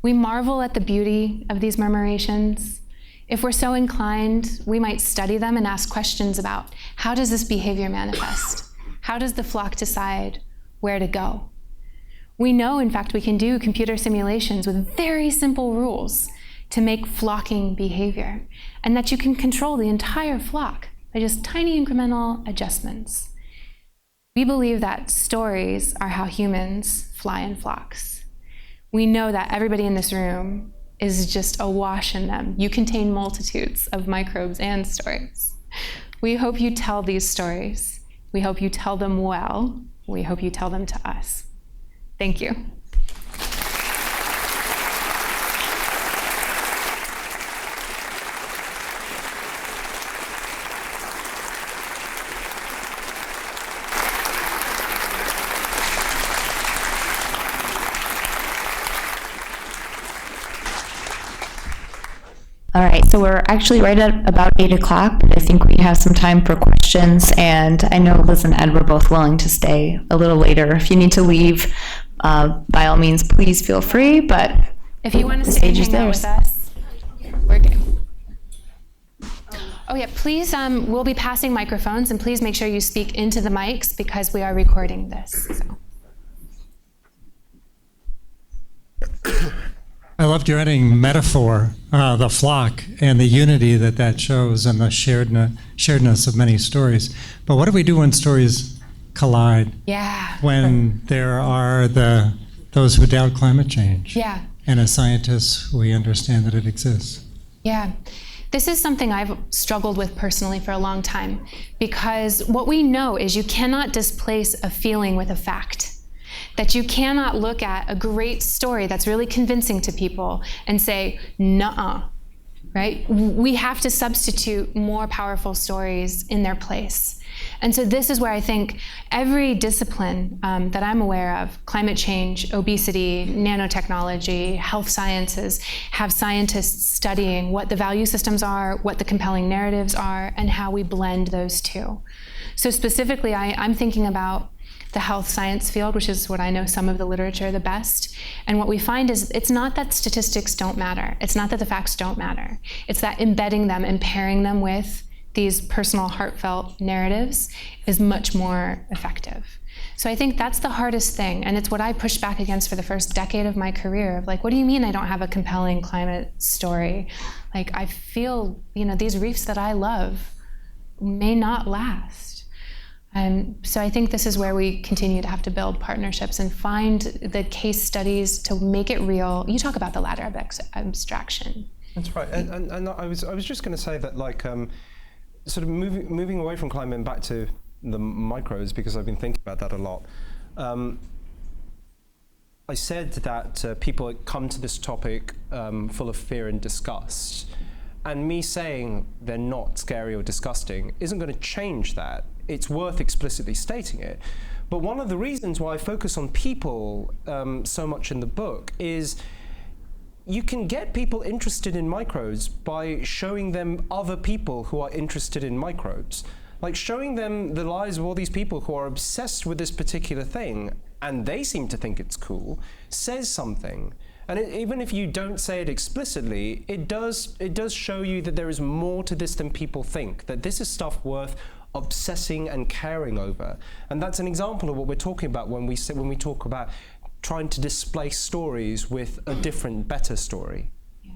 We marvel at the beauty of these murmurations. If we're so inclined, we might study them and ask questions about, how does this behavior manifest? How does the flock decide where to go? We know, in fact, we can do computer simulations with very simple rules to make flocking behavior, and that you can control the entire flock by just tiny incremental adjustments. We believe that stories are how humans fly in flocks. We know that everybody in this room is just awash in them. You contain multitudes of microbes and stories. We hope you tell these stories. We hope you tell them well. We hope you tell them to us. Thank you. All right, so we're actually right at about 8 o'clock, but I think we have some time for questions, and I know Liz and Ed were both willing to stay a little later. If you need to leave, by all means, please feel free, but if you want to stay and hang out with us, we're game. Oh yeah, please, we'll be passing microphones, and please make sure you speak into the mics because we are recording this. So. I loved your ending metaphor, the flock, and the unity that that shows, and the sharedness of many stories. But what do we do when stories collide? Yeah. When there are those who doubt climate change? Yeah. And as scientists, we understand that it exists. Yeah. This is something I've struggled with personally for a long time, because what we know is you cannot displace a feeling with a fact. That you cannot look at a great story that's really convincing to people and say, nuh-uh, right? We have to substitute more powerful stories in their place. And so this is where I think every discipline that I'm aware of, climate change, obesity, nanotechnology, health sciences, have scientists studying what the value systems are, what the compelling narratives are, and how we blend those two. So specifically, I'm thinking about the health science field, which is what I know some of the literature the best. And what we find is it's not that statistics don't matter. It's not that the facts don't matter. It's that embedding them and pairing them with these personal, heartfelt narratives is much more effective. So I think that's the hardest thing. And it's what I pushed back against for the first decade of my career of like, what do you mean I don't have a compelling climate story? Like, I feel, these reefs that I love may not last. So I think this is where we continue to have to build partnerships and find the case studies to make it real. You talk about the ladder of abstraction. That's right, and I was just going to say that, like, sort of moving away from climate and back to the microbes, because I've been thinking about that a lot. I said that people come to this topic full of fear and disgust, and me saying they're not scary or disgusting isn't going to change that. It's worth explicitly stating it. But one of the reasons why I focus on people so much in the book is you can get people interested in microbes by showing them other people who are interested in microbes. Like showing them the lives of all these people who are obsessed with this particular thing, and they seem to think it's cool, says something. And even if you don't say it explicitly, it does show you that there is more to this than people think, that this is stuff worth obsessing and caring over. And that's an example of what we're talking about when we talk about trying to displace stories with a different, better story. Yeah.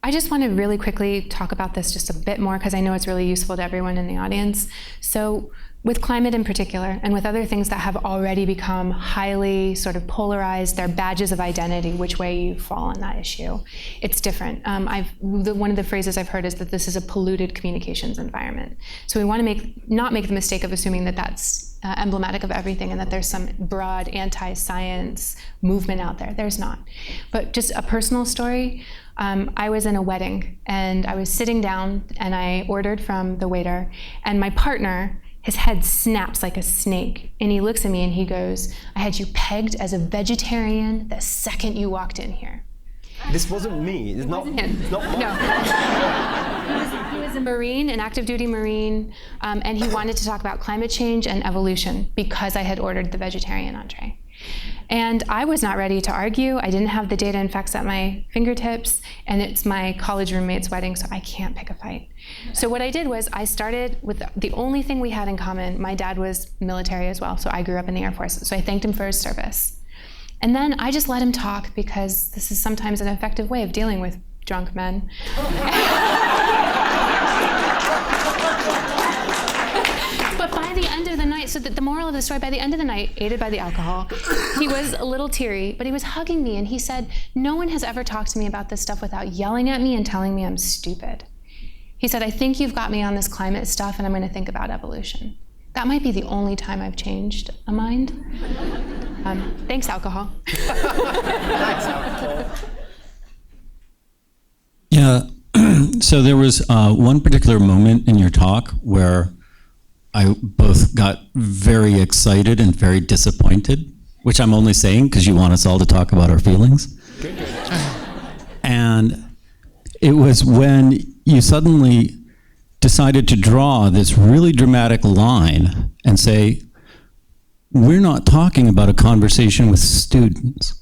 I just want to really quickly talk about this just a bit more because I know it's really useful to everyone in the audience. So with climate in particular, and with other things that have already become highly sort of polarized, they're badges of identity, which way you fall on that issue. It's different. One of the phrases I've heard is that this is a polluted communications environment. So we want to not make the mistake of assuming that that's emblematic of everything and that there's some broad anti-science movement out there. There's not. But just a personal story, I was in a wedding and I was sitting down and I ordered from the waiter, and my partner, his head snaps like a snake, and he looks at me and he goes, "I had you pegged as a vegetarian the second you walked in here." This wasn't me. It's not him. It's not No. He was a Marine, an active duty Marine, and he wanted to talk about climate change and evolution because I had ordered the vegetarian entree. And I was not ready to argue. I didn't have the data and facts at my fingertips, and it's my college roommate's wedding, so I can't pick a fight. So what I did was I started with the only thing we had in common. My dad was military as well, so I grew up in the Air Force, so I thanked him for his service. And then I just let him talk because this is sometimes an effective way of dealing with drunk men. But by the end of the night, so that the moral of the story, by the end of the night, aided by the alcohol, he was a little teary, but he was hugging me, and he said, "No one has ever talked to me about this stuff without yelling at me and telling me I'm stupid." He said, "I think you've got me on this climate stuff, and I'm going to think about evolution." That might be the only time I've changed a mind. Thanks, alcohol. Thanks, alcohol. Yeah, so there was one particular moment in your talk where I both got very excited and very disappointed, which I'm only saying because you want us all to talk about our feelings. Good. And it was when you suddenly decided to draw this really dramatic line and say, we're not talking about a conversation with students.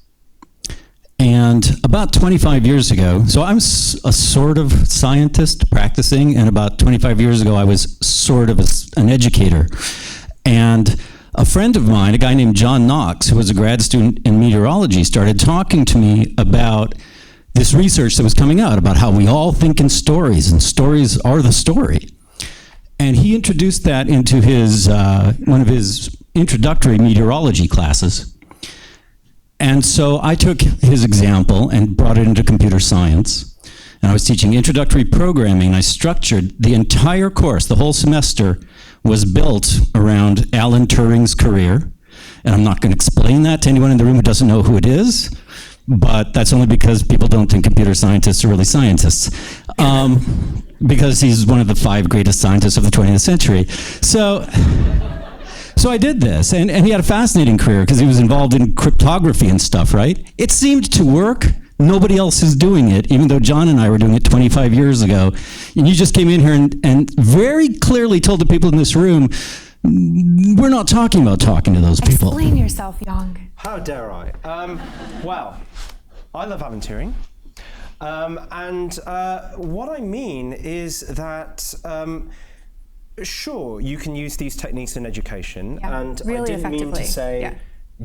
And about 25 years ago, so I'm a sort of scientist practicing, and about 25 years ago I was sort of an educator. And a friend of mine, a guy named John Knox, who was a grad student in meteorology, started talking to me about this research that was coming out about how we all think in stories, and stories are the story. And he introduced that into his one of his introductory meteorology classes. And so I took his example and brought it into computer science. And I was teaching introductory programming. I structured the entire course, the whole semester was built around Alan Turing's career. And I'm not going to explain that to anyone in the room who doesn't know who it is, but that's only because people don't think computer scientists are really scientists. Because he's one of the 5 greatest scientists of the 20th century. So I did this, and he had a fascinating career because he was involved in cryptography and stuff, right? It seemed to work. Nobody else is doing it, even though John and I were doing it 25 years ago. And you just came in here and very clearly told the people in this room, we're not talking about talking to those people. Explain yourself, Yong. How dare I? Well, I love Alan Turing. What I mean is that sure, you can use these techniques in education, and really I didn't mean to say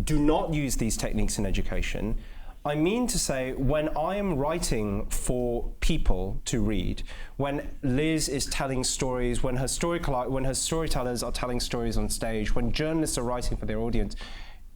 do not use these techniques in education. I mean to say when I am writing for people to read, when Liz is telling stories, when her storytellers are telling stories on stage, when journalists are writing for their audience,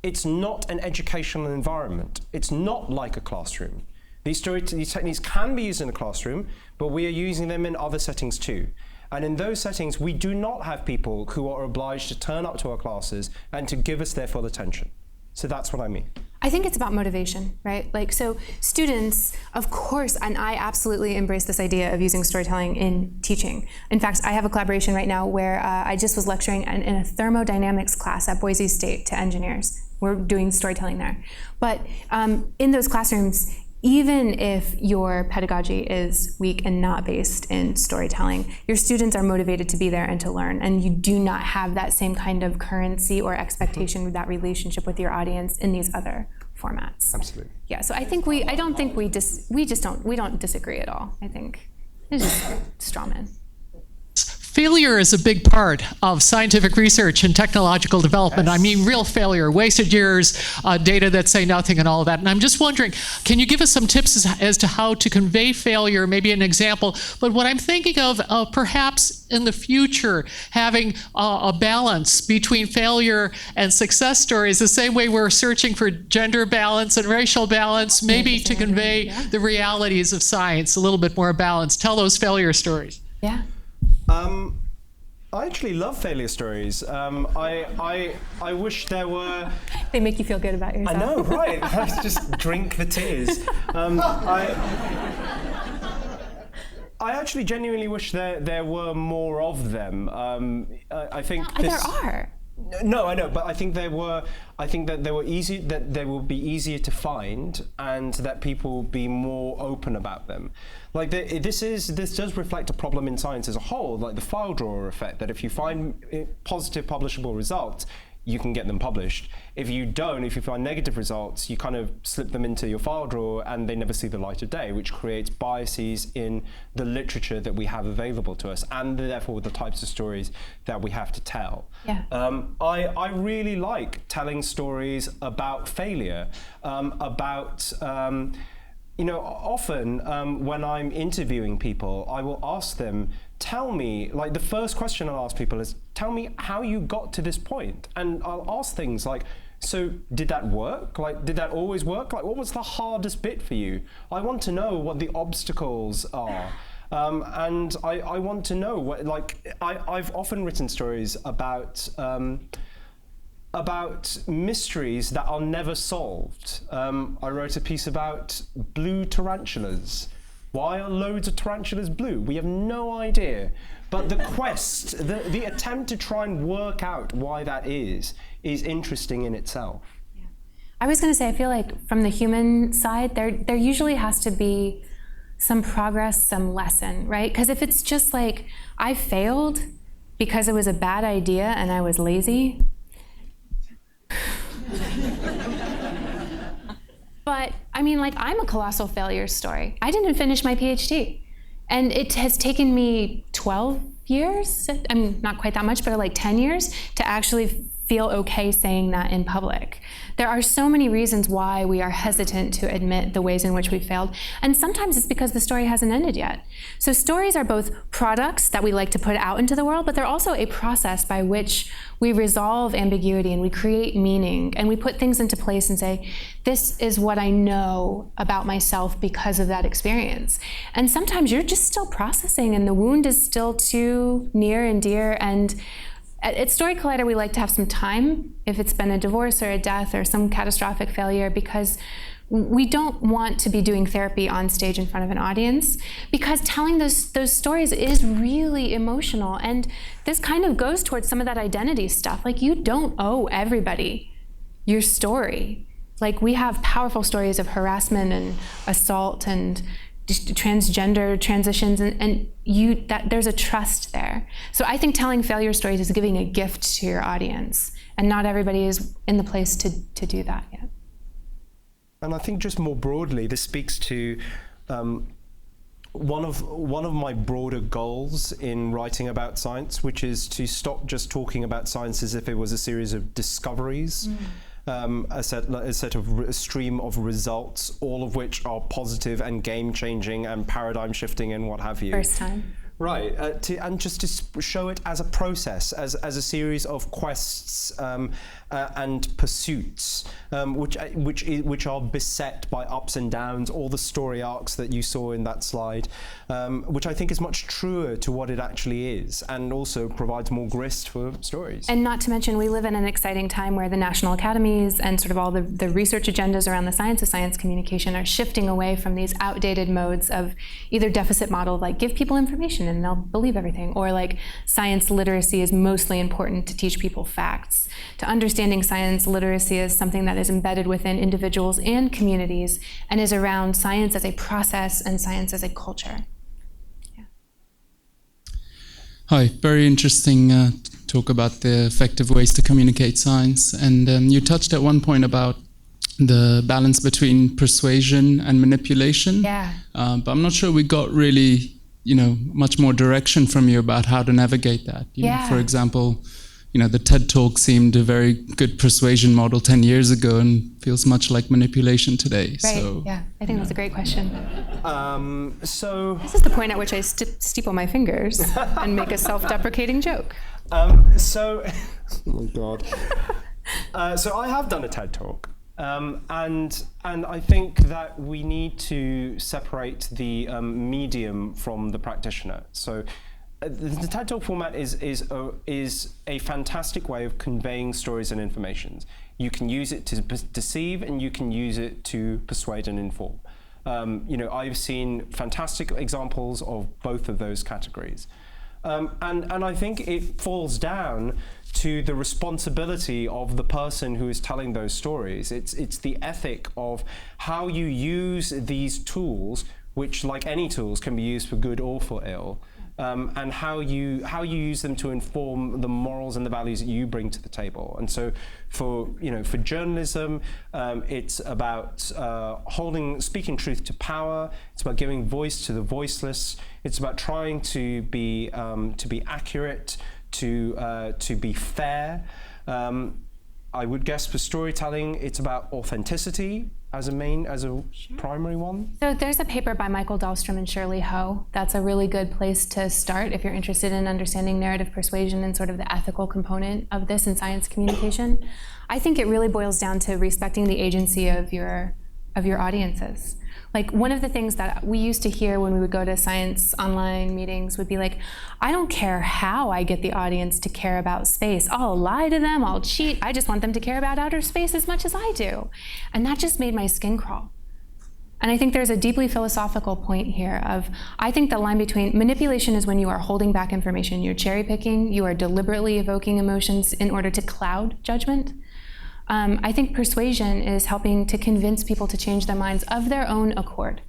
it's not an educational environment. It's not like a classroom. These techniques can be used in a classroom, but we are using them in other settings too. And in those settings, we do not have people who are obliged to turn up to our classes and to give us their full attention. So that's what I mean. I think it's about motivation, right? Like, so students, of course, and I absolutely embrace this idea of using storytelling in teaching. In fact, I have a collaboration right now where I just was lecturing in a thermodynamics class at Boise State to engineers. We're doing storytelling there. But in those classrooms, even if your pedagogy is weak and not based in storytelling, your students are motivated to be there and to learn, and you do not have that same kind of currency or expectation with that relationship with your audience in these other formats. Absolutely. Yeah, so I think we don't disagree at all. I think it's just straw man. Failure is a big part of scientific research and technological development. Yes. I mean, real failure, wasted years, data that say nothing and all of that. And I'm just wondering, can you give us some tips as to how to convey failure, maybe an example? But what I'm thinking of perhaps in the future, having a balance between failure and success stories, the same way we're searching for gender balance and racial balance, maybe to convey the realities of science, a little bit more balance. Tell those failure stories. Yeah. I actually love failure stories. I wish there were. They make you feel good about yourself. I know, right? Let's just drink the tears. I actually genuinely wish there were more of them. I think There are. No, I know, but I think that they will be easier to find, and that people will be more open about them. Like this does reflect a problem in science as a whole, like the file drawer effect. That if you find positive publishable results, you can get them published. If you don't, if you find negative results, you kind of slip them into your file drawer and they never see the light of day, which creates biases in the literature that we have available to us, and therefore the types of stories that we have to tell. Yeah. I really like telling stories about failure, about you know, often when I'm interviewing people, I will ask them, tell me, like the first question I'll ask people is, tell me how you got to this point. And I'll ask things like, so did that work? Like, did that always work? Like, what was the hardest bit for you? I want to know what the obstacles are. And I want to know what, like, I've often written stories about mysteries that are never solved. I wrote a piece about blue tarantulas. Why are loads of tarantulas blue? We have no idea. But the quest, the attempt to try and work out why that is interesting in itself. Yeah. I was going to say, I feel like from the human side, there usually has to be some progress, some lesson, right? Because if it's just like, I failed because it was a bad idea and I was lazy. But I mean, like, I'm a colossal failure story. I didn't finish my PhD. And it has taken me 12 years, I mean, not quite that much, but like 10 years to actually feel okay saying that in public. There are so many reasons why we are hesitant to admit the ways in which we failed. And sometimes it's because the story hasn't ended yet. So stories are both products that we like to put out into the world, but they're also a process by which we resolve ambiguity and we create meaning and we put things into place and say, this is what I know about myself because of that experience. And sometimes you're just still processing and the wound is still too near and dear. And at Story Collider, we like to have some time if it's been a divorce or a death or some catastrophic failure, because we don't want to be doing therapy on stage in front of an audience, because telling those stories is really emotional. And this kind of goes towards some of that identity stuff. Like, you don't owe everybody your story. Like, we have powerful stories of harassment and assault and transgender transitions, and there's a trust there. So I think telling failure stories is giving a gift to your audience, and not everybody is in the place to do that yet. And I think just more broadly, this speaks to one of my broader goals in writing about science, which is to stop just talking about science as if it was a series of discoveries. A stream of results, all of which are positive and game-changing and paradigm-shifting and what have you. First time. Right, and just to show it as a process, as a series of quests and pursuits, which are beset by ups and downs, all the story arcs that you saw in that slide, which I think is much truer to what it actually is, and also provides more grist for stories. And not to mention, we live in an exciting time where the national academies and sort of all the research agendas around the science of science communication are shifting away from these outdated modes of either deficit model, like give people information and they'll believe everything, or like science literacy is mostly important to teach people facts, to understanding science literacy as something that is embedded within individuals and communities and is around science as a process and science as a culture. Yeah. Hi, very interesting talk about the effective ways to communicate science. And you touched at one point about the balance between persuasion and manipulation. Yeah. But I'm not sure we got really much more direction from you about how to navigate that. You know, for example, the TED Talk seemed a very good persuasion model 10 years ago and feels much like manipulation today. Right, so, yeah. I think that's a great question. So this is the point at which I steeple my fingers and make a self-deprecating joke. Oh my God. So I have done a TED Talk. And I think that we need to separate the medium from the practitioner. So the TED Talk format is a fantastic way of conveying stories and information. You can use it to deceive, and you can use it to persuade and inform. I've seen fantastic examples of both of those categories. And I think it falls down to the responsibility of the person who is telling those stories. It's the ethic of how you use these tools, which, like any tools, can be used for good or for ill, and how you use them to inform the morals and the values that you bring to the table. And so, for journalism, it's about speaking truth to power. It's about giving voice to the voiceless. It's about trying to be accurate, to be fair. I would guess for storytelling, it's about authenticity as a primary one. So there's a paper by Michael Dahlstrom and Shirley Ho. That's a really good place to start if you're interested in understanding narrative persuasion and sort of the ethical component of this in science communication. I think it really boils down to respecting the agency of your audiences. Like, one of the things that we used to hear when we would go to science online meetings would be like, I don't care how I get the audience to care about space. I'll lie to them, I'll cheat. I just want them to care about outer space as much as I do. And that just made my skin crawl. And I think there's a deeply philosophical point here of, I think the line between manipulation is when you are holding back information, you're cherry picking, you are deliberately evoking emotions in order to cloud judgment. I think persuasion is helping to convince people to change their minds of their own accord.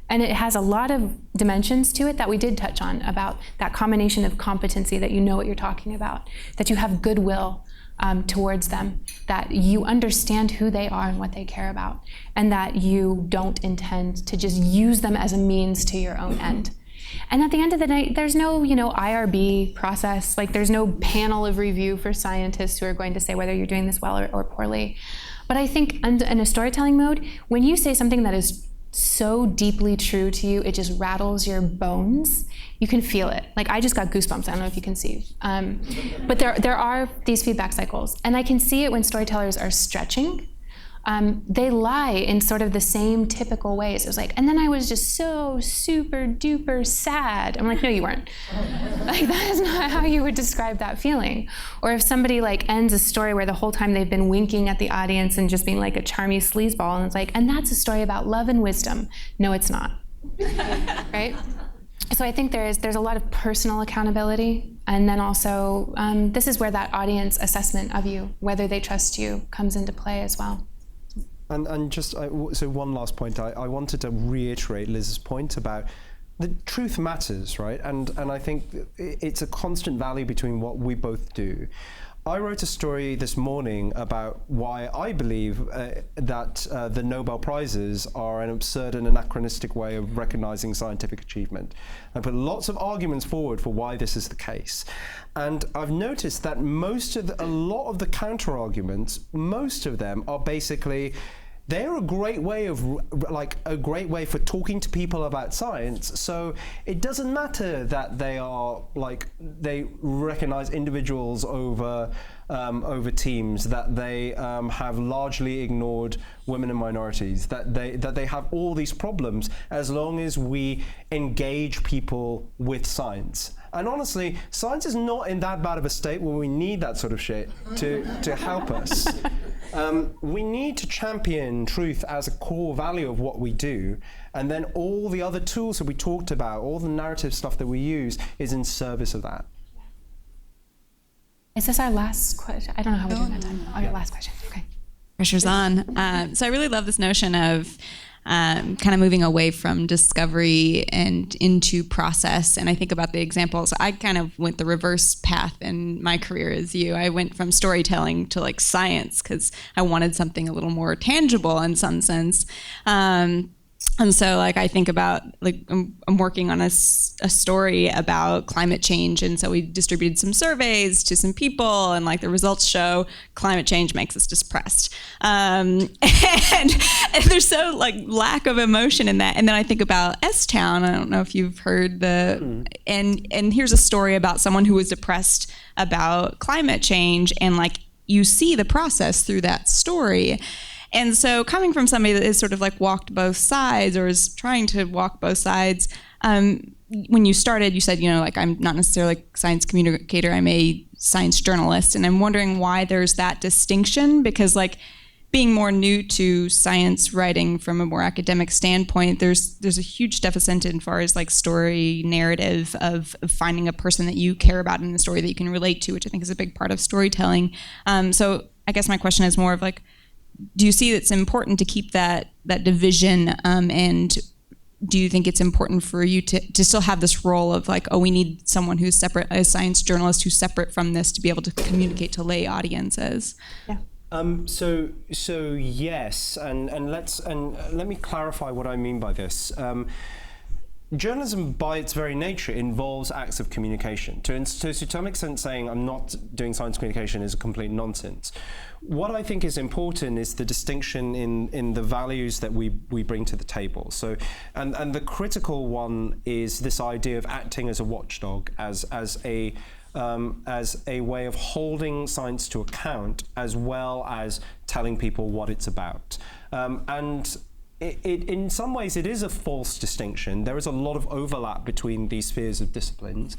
And it has a lot of dimensions to it that we did touch on, about that combination of competency, that you know what you're talking about, that you have goodwill towards them, that you understand who they are and what they care about, and that you don't intend to just use them as a means to your own end. And at the end of the day, there's no, IRB process. Like, there's no panel of review for scientists who are going to say whether you're doing this well or poorly. But I think in a storytelling mode, when you say something that is so deeply true to you, it just rattles your bones. You can feel it. Like, I just got goosebumps. I don't know if you can see. But there are these feedback cycles. And I can see it when storytellers are stretching. They lie in sort of the same typical ways. It was like, and then I was just so super duper sad. I'm like, no, you weren't. Like, that is not how you would describe that feeling. Or if somebody like ends a story where the whole time they've been winking at the audience and just being like a charmy sleazeball, and it's like, and that's a story about love and wisdom. No, it's not. Right? So I think there's a lot of personal accountability, and then also this is where that audience assessment of you, whether they trust you, comes into play as well. And just so one last point, I wanted to reiterate Liz's point about the truth matters, right? And I think it's a constant value between what we both do. I wrote a story this morning about why I believe that the Nobel Prizes are an absurd and anachronistic way of recognizing scientific achievement. I put lots of arguments forward for why this is the case. And I've noticed that a lot of the counter arguments, most of them are basically, they're a great way for talking to people about science. So it doesn't matter that they recognize individuals over teams, that they have largely ignored women and minorities, that they have all these problems, as long as we engage people with science. And honestly, science is not in that bad of a state where we need that sort of shit to help us. We need to champion truth as a core value of what we do, and then all the other tools that we talked about, all the narrative stuff that we use, is in service of that. Is this our last question? I don't know how we're doing that time. Oh, your last question. Okay. Pressure's on. So I really love this notion of kind of moving away from discovery and into process. And I think about the examples. I kind of went the reverse path in my career as you. I went from storytelling to like science because I wanted something a little more tangible in some sense. And so like I think about like I'm working on a story about climate change, and so we distributed some surveys to some people, and like the results show climate change makes us depressed, and there's so like lack of emotion in that. And then I think about S-Town. I don't know if you've heard and here's a story about someone who was depressed about climate change, and like you see the process through that story. And so coming from somebody that has sort of like walked both sides or is trying to walk both sides, when you started, you said, like I'm not necessarily a science communicator, I'm a science journalist. And I'm wondering why there's that distinction, because like being more new to science writing from a more academic standpoint, there's a huge deficit as far as like story narrative of finding a person that you care about in the story that you can relate to, which I think is a big part of storytelling. So I guess my question is more of like, do you see it's important to keep that division, and do you think it's important for you to still have this role of like, we need someone who's separate, a science journalist who's separate from this to be able to communicate to lay audiences? Yeah. So yes, and let me clarify what I mean by this. journalism, by its very nature, involves acts of communication. To some extent, saying I'm not doing science communication is a complete nonsense. What I think is important is the distinction in the values that we bring to the table. So, and the critical one is this idea of acting as a watchdog, as a way of holding science to account, as well as telling people what it's about. In some ways, it is a false distinction. There is a lot of overlap between these spheres of disciplines.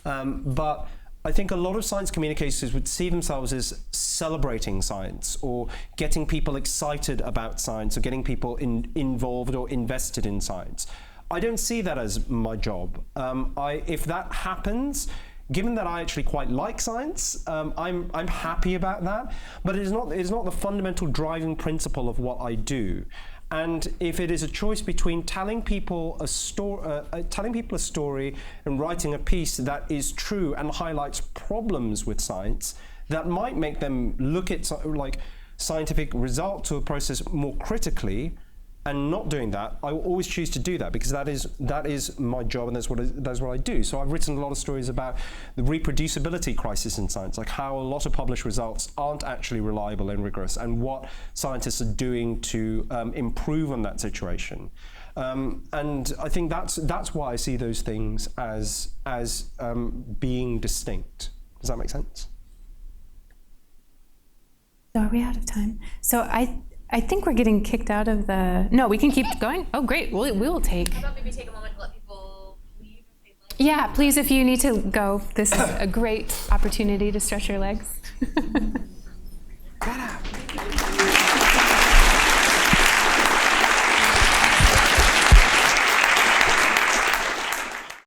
But I think a lot of science communicators would see themselves as celebrating science, or getting people excited about science, or getting people involved or invested in science. I don't see that as my job. If that happens, given that I actually quite like science, I'm happy about that. But it is not the fundamental driving principle of what I do. And if it is a choice between telling people a story and writing a piece that is true and highlights problems with science that might make them look at scientific results or a process more critically, and not doing that, I will always choose to do that, because that is my job, and that's what I do. So I've written a lot of stories about the reproducibility crisis in science, like how a lot of published results aren't actually reliable and rigorous, and what scientists are doing to improve on that situation. And I think that's why I see those things as being distinct. Does that make sense? So are we out of time? So I think we're getting kicked out of the... No, we can keep going? Oh, great. We will take... How about maybe take a moment to let people leave if they'd like? Yeah, please, if you need to go. This is a great opportunity to stretch your legs.